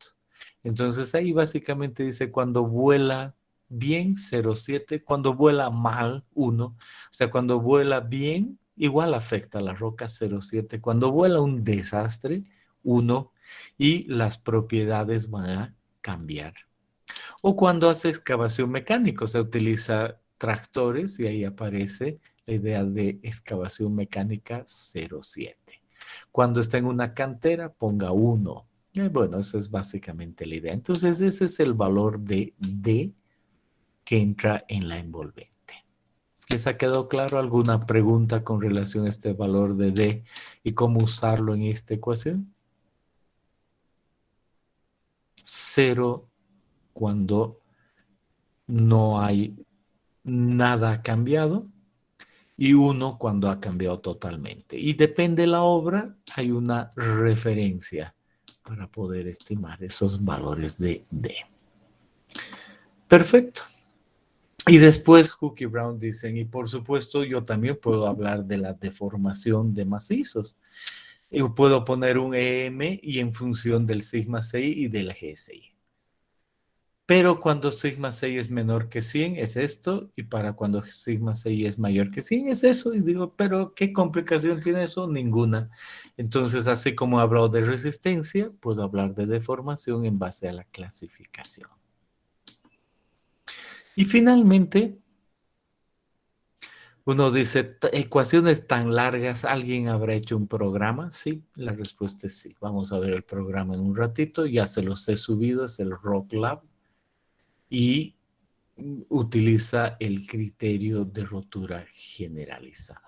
Entonces ahí básicamente dice cuando vuela bien 0,7, cuando vuela mal 1. O sea, cuando vuela bien, igual afecta a la roca 0,7. Cuando vuela un desastre 1 y las propiedades van a cambiar. O cuando hace excavación mecánica, o sea, utiliza tractores y ahí aparece la idea de excavación mecánica 0,7. Cuando está en una cantera, ponga 1. Bueno, esa es básicamente la idea. Entonces, ese es el valor de D que entra en la envolvente. ¿Les ha quedado claro alguna pregunta con relación a este valor de D y cómo usarlo en esta ecuación? 0 cuando no hay nada cambiado y 1 cuando ha cambiado totalmente. Y depende de la obra, hay una referencia para poder estimar esos valores de D. Perfecto. Y después Hook y Brown dicen, y por supuesto yo también puedo hablar de la deformación de macizos. Yo puedo poner un EM y en función del sigma 6 y del GSI. Pero cuando sigma 6 es menor que 100 es esto, y para cuando sigma 6 es mayor que 100 es eso. Y digo, pero ¿qué complicación tiene eso? Ninguna. Entonces, así como he hablado de resistencia, puedo hablar de deformación en base a la clasificación. Y finalmente, uno dice, ecuaciones tan largas, ¿alguien habrá hecho un programa? Sí, la respuesta es sí. Vamos a ver el programa en un ratito, ya se los he subido, es el Rock Lab. Y utiliza el criterio de rotura generalizado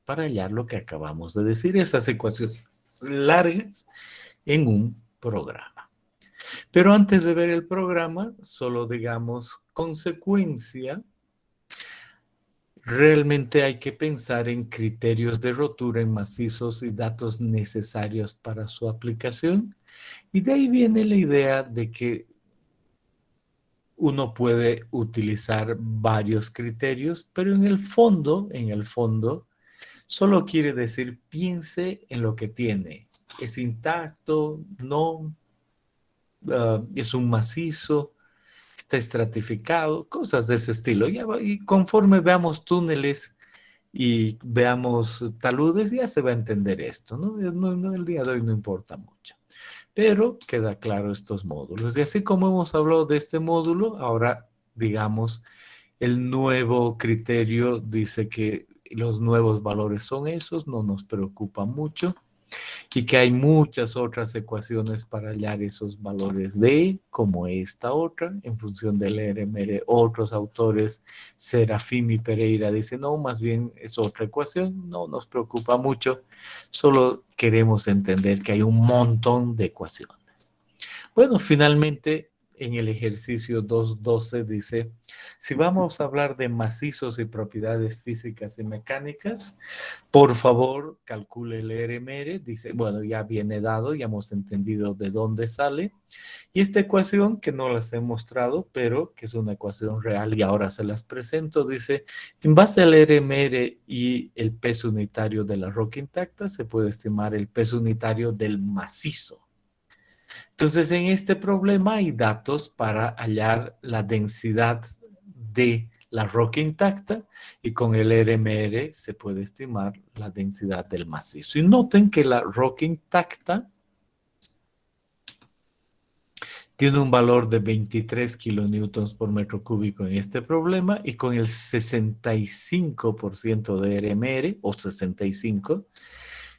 para hallar lo que acabamos de decir, esas ecuaciones largas en un programa. Pero antes de ver el programa, solo digamos consecuencia. Realmente hay que pensar en criterios de rotura en macizos y datos necesarios para su aplicación. Y de ahí viene la idea de que uno puede utilizar varios criterios, pero en el fondo, solo quiere decir piense en lo que tiene. ¿Es intacto? ¿No? ¿Es un macizo? ¿Está estratificado? Cosas de ese estilo. Y conforme veamos túneles y veamos taludes, ya se va a entender esto, ¿no? El día de hoy no importa mucho. Pero queda claro estos módulos. Y así como hemos hablado de este módulo, ahora digamos, el nuevo criterio dice que los nuevos valores son esos, no nos preocupa mucho, y que hay muchas otras ecuaciones para hallar esos valores de, como esta otra, en función del RMR. Otros autores, Serafín y Pereira, dicen, no, más bien es otra ecuación, no nos preocupa mucho, solo queremos entender que hay un montón de ecuaciones. Bueno, finalmente, en el ejercicio 2.12 dice, si vamos a hablar de macizos y propiedades físicas y mecánicas, por favor, calcule el RMR. Dice, bueno, ya viene dado, ya hemos entendido de dónde sale. Y esta ecuación, que no las he mostrado, pero que es una ecuación real y ahora se las presento, dice, en base al RMR y el peso unitario de la roca intacta, se puede estimar el peso unitario del macizo. Entonces, en este problema hay datos para hallar la densidad de la roca intacta y con el RMR se puede estimar la densidad del macizo. Y noten que la roca intacta tiene un valor de 23 kilonewtons por metro cúbico en este problema y con el 65% de RMR o 65,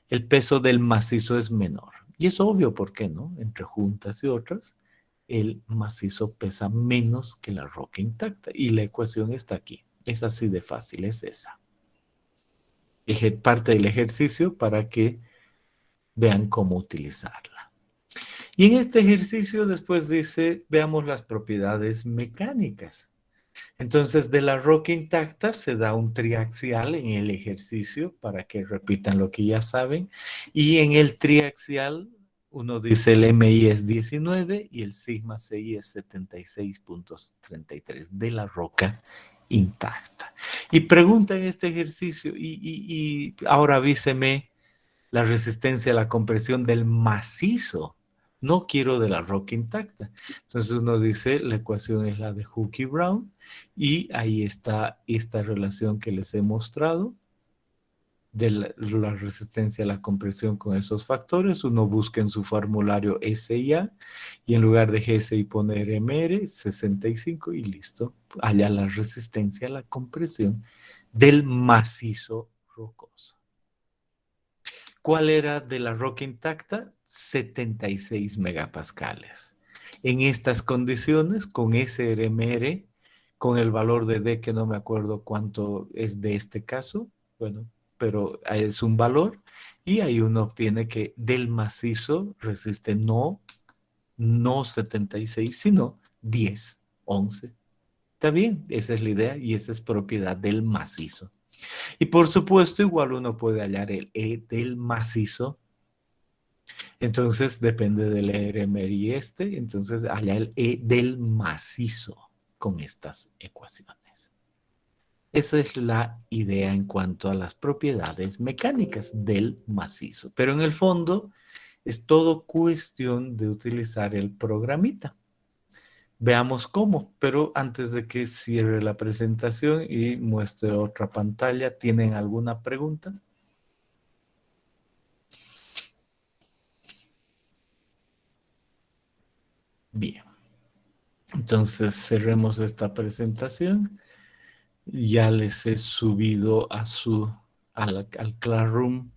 el peso del macizo es menor. Y es obvio por qué, ¿no? Entre juntas y otras, el macizo pesa menos que la roca intacta. Y la ecuación está aquí. Es así de fácil, es esa. Parte del ejercicio para que vean cómo utilizarla. Y en este ejercicio después dice, veamos las propiedades mecánicas. Entonces, de la roca intacta se da un triaxial en el ejercicio para que repitan lo que ya saben. Y en el triaxial, uno dice el MI es 19 y el sigma CI es 76.33 de la roca intacta. Y pregunta en este ejercicio, y ahora avíseme la resistencia a la compresión del macizo. No quiero de la roca intacta. Entonces uno dice, la ecuación es la de Hook y Brown y ahí está esta relación que les he mostrado de la resistencia a la compresión con esos factores. Uno busca en su formulario SIA y en lugar de GSI pone RMR 65 y listo. Allá la resistencia a la compresión del macizo rocoso. ¿Cuál era de la roca intacta? 76 megapascales. En estas condiciones, con ese RMR, con el valor de D, que no me acuerdo cuánto es de este caso, bueno, pero es un valor, y ahí uno obtiene que del macizo resiste no 76, sino 10, 11. Está bien, esa es la idea y esa es propiedad del macizo. Y por supuesto, igual uno puede hallar el E del macizo. Entonces depende del ERMR y entonces halla el E del macizo con estas ecuaciones. Esa es la idea en cuanto a las propiedades mecánicas del macizo. Pero en el fondo es todo cuestión de utilizar el programita. Veamos cómo, pero antes de que cierre la presentación y muestre otra pantalla, ¿tienen alguna pregunta? Bien, entonces cerremos esta presentación. Ya les he subido al Classroom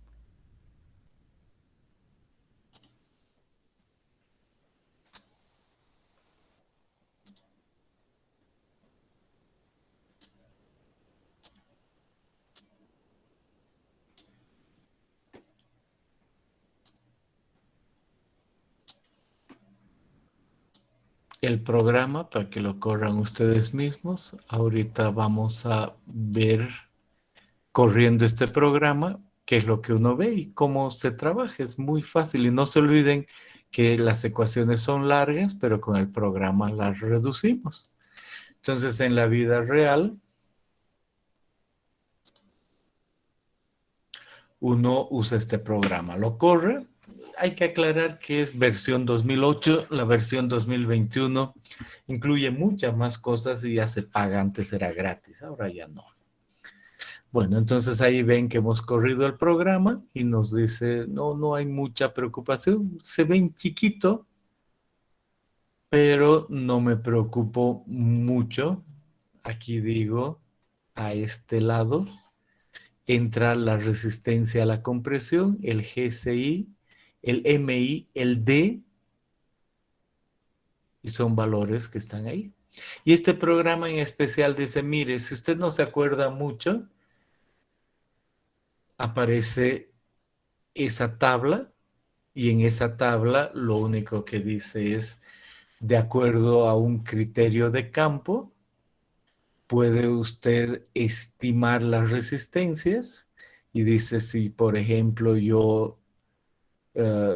el programa para que lo corran ustedes mismos. Ahorita vamos a ver corriendo este programa qué es lo que uno ve y cómo se trabaja. Es muy fácil y no se olviden que las ecuaciones son largas, pero con el programa las reducimos. Entonces, en la vida real, uno usa este programa, lo corre. Hay que aclarar que es versión 2008, la versión 2021 incluye muchas más cosas y ya se paga, antes era gratis, ahora ya no. Bueno, entonces ahí ven que hemos corrido el programa y nos dice, no hay mucha preocupación, se ven chiquito, pero no me preocupo mucho. Aquí digo, a este lado entra la resistencia a la compresión, el GSI, el MI, el D, y son valores que están ahí. Y este programa en especial dice, mire, si usted no se acuerda mucho, aparece esa tabla, y en esa tabla lo único que dice es, de acuerdo a un criterio de campo, puede usted estimar las resistencias, y dice, si por ejemplo yo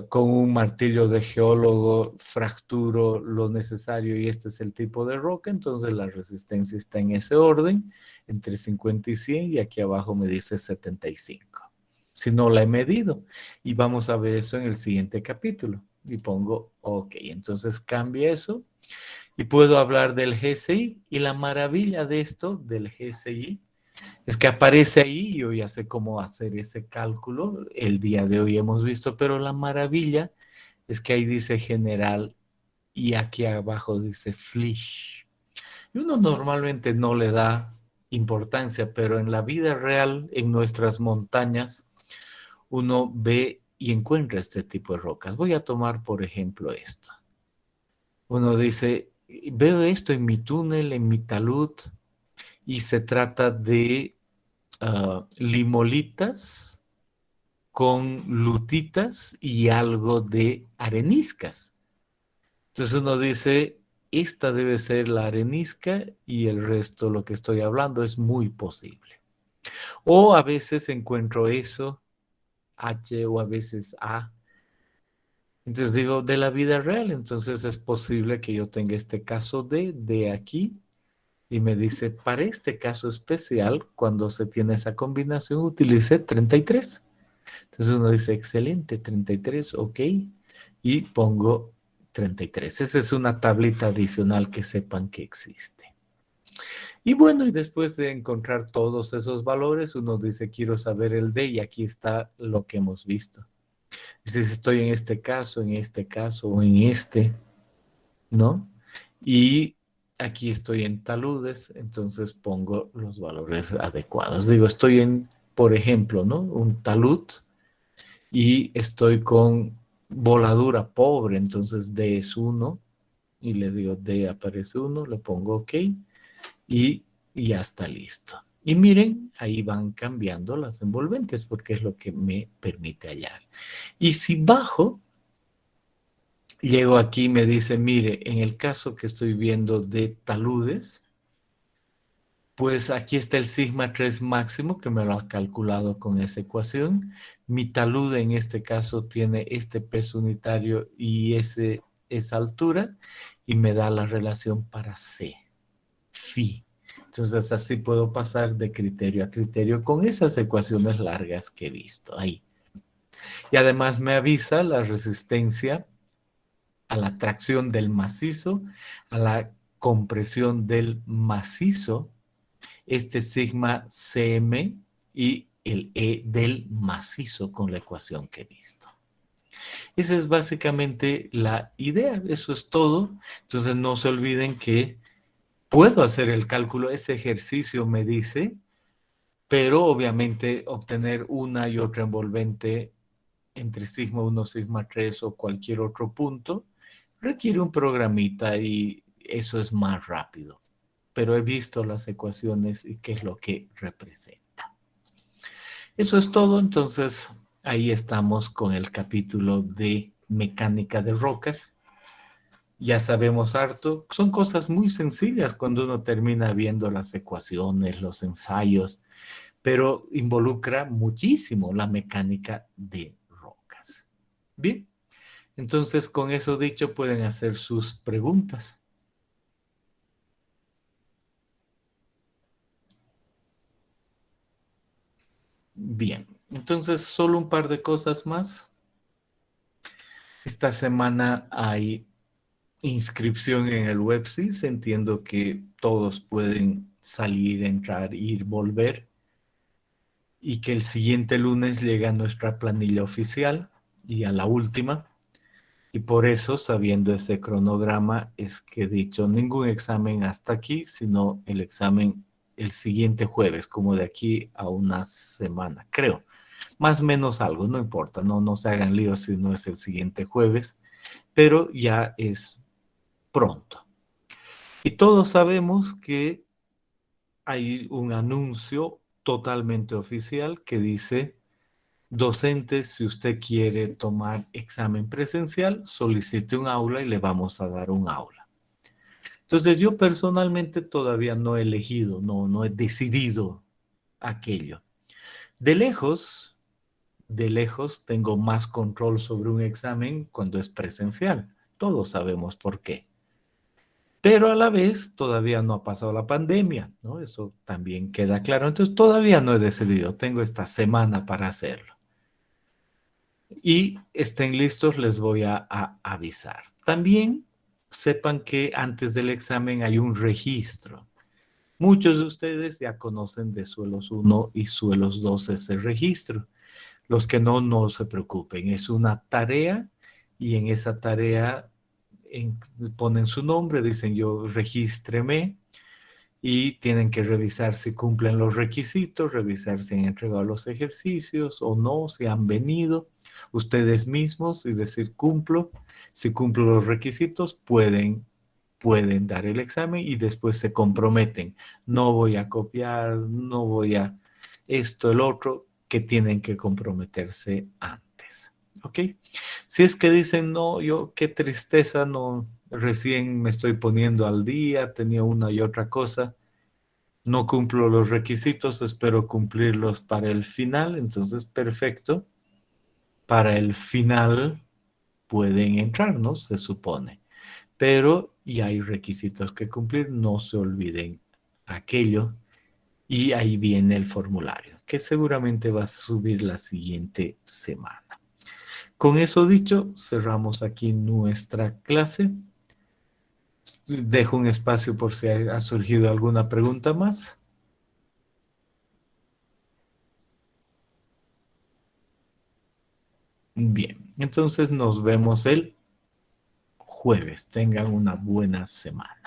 con un martillo de geólogo fracturo lo necesario y este es el tipo de roca, entonces la resistencia está en ese orden, entre 50 y 100, y aquí abajo me dice 75. Si no la he medido, y vamos a ver eso en el siguiente capítulo. Y pongo OK, entonces cambia eso y puedo hablar del GSI, y la maravilla de esto, del GSI, es que aparece ahí. Yo ya sé cómo hacer ese cálculo, el día de hoy hemos visto, pero la maravilla es que ahí dice general y aquí abajo dice Flish. Y uno normalmente no le da importancia, pero en la vida real, en nuestras montañas, uno ve y encuentra este tipo de rocas. Voy a tomar, por ejemplo, esto. Uno dice, veo esto en mi túnel, en mi talud, y se trata de limolitas con lutitas y algo de areniscas. Entonces uno dice, esta debe ser la arenisca y el resto, lo que estoy hablando, es muy posible. O a veces encuentro eso, H, o a veces A. Entonces digo, de la vida real, entonces es posible que yo tenga este caso de aquí, y me dice, para este caso especial, cuando se tiene esa combinación, utilice 33. Entonces uno dice, excelente, 33, OK, y pongo 33. Esa es una tablita adicional que sepan que existe. Y bueno, y después de encontrar todos esos valores, uno dice, quiero saber el D, y aquí está lo que hemos visto. Dice, si estoy en este caso, o en este, ¿no? Y aquí estoy en taludes, entonces pongo los valores adecuados. Digo, estoy en, por ejemplo, ¿no? Un talud, y estoy con voladura pobre, entonces D es 1, y le digo D aparece 1, le pongo OK, y ya está listo. Y miren, ahí van cambiando las envolventes porque es lo que me permite hallar. Y si bajo, llego aquí y me dice, mire, en el caso que estoy viendo de taludes, pues aquí está el sigma 3 máximo que me lo ha calculado con esa ecuación. Mi talud en este caso tiene este peso unitario y esa altura y me da la relación para C, phi. Entonces así puedo pasar de criterio a criterio con esas ecuaciones largas que he visto ahí. Y además me avisa la resistencia a la tracción del macizo, a la compresión del macizo, este sigma cm y el E del macizo con la ecuación que he visto. Esa es básicamente la idea, eso es todo. Entonces no se olviden que puedo hacer el cálculo, ese ejercicio me dice, pero obviamente obtener una y otra envolvente entre sigma 1, sigma 3 o cualquier otro punto requiere un programita y eso es más rápido. Pero he visto las ecuaciones y qué es lo que representa. Eso es todo, entonces ahí estamos con el capítulo de mecánica de rocas. Ya sabemos harto, son cosas muy sencillas cuando uno termina viendo las ecuaciones, los ensayos, pero involucra muchísimo la mecánica de rocas. Bien, entonces con eso dicho pueden hacer sus preguntas. Bien, entonces solo un par de cosas más. Esta semana hay inscripción en el WebSys. Entiendo que todos pueden salir, entrar, ir, volver. Y que el siguiente lunes llega nuestra planilla oficial y a la última. Y por eso, sabiendo ese cronograma, es que he dicho ningún examen hasta aquí, sino el examen el siguiente jueves, como de aquí a una semana, creo. Más o menos algo, no importa, no se hagan líos si no es el siguiente jueves, pero ya es pronto. Y todos sabemos que hay un anuncio totalmente oficial que dice, docentes, si usted quiere tomar examen presencial, solicite un aula y le vamos a dar un aula. Entonces yo personalmente todavía no he elegido, no he decidido aquello. De lejos tengo más control sobre un examen cuando es presencial. Todos sabemos por qué. Pero a la vez todavía no ha pasado la pandemia, ¿no? Eso también queda claro. Entonces todavía no he decidido, tengo esta semana para hacerlo. Y estén listos, les voy a avisar. También sepan que antes del examen hay un registro. Muchos de ustedes ya conocen de suelos 1 y suelos 2 ese registro. Los que no se preocupen. Es una tarea y en esa tarea ponen su nombre, dicen yo regístreme y tienen que revisar si cumplen los requisitos, revisar si han entregado los ejercicios o no, si han venido ustedes mismos, es decir, cumplo. Si cumplo los requisitos, pueden dar el examen y después se comprometen. No voy a copiar, no voy a esto, el otro, que tienen que comprometerse antes. ¿Ok? Si es que dicen, no, yo qué tristeza, no, recién me estoy poniendo al día, tenía una y otra cosa, no cumplo los requisitos, espero cumplirlos para el final, entonces perfecto. Para el final pueden entrar, ¿no? Se supone. Pero ya hay requisitos que cumplir, no se olviden aquello. Y ahí viene el formulario, que seguramente va a subir la siguiente semana. Con eso dicho, cerramos aquí nuestra clase. Dejo un espacio por si ha surgido alguna pregunta más. Bien, entonces nos vemos el jueves. Tengan una buena semana.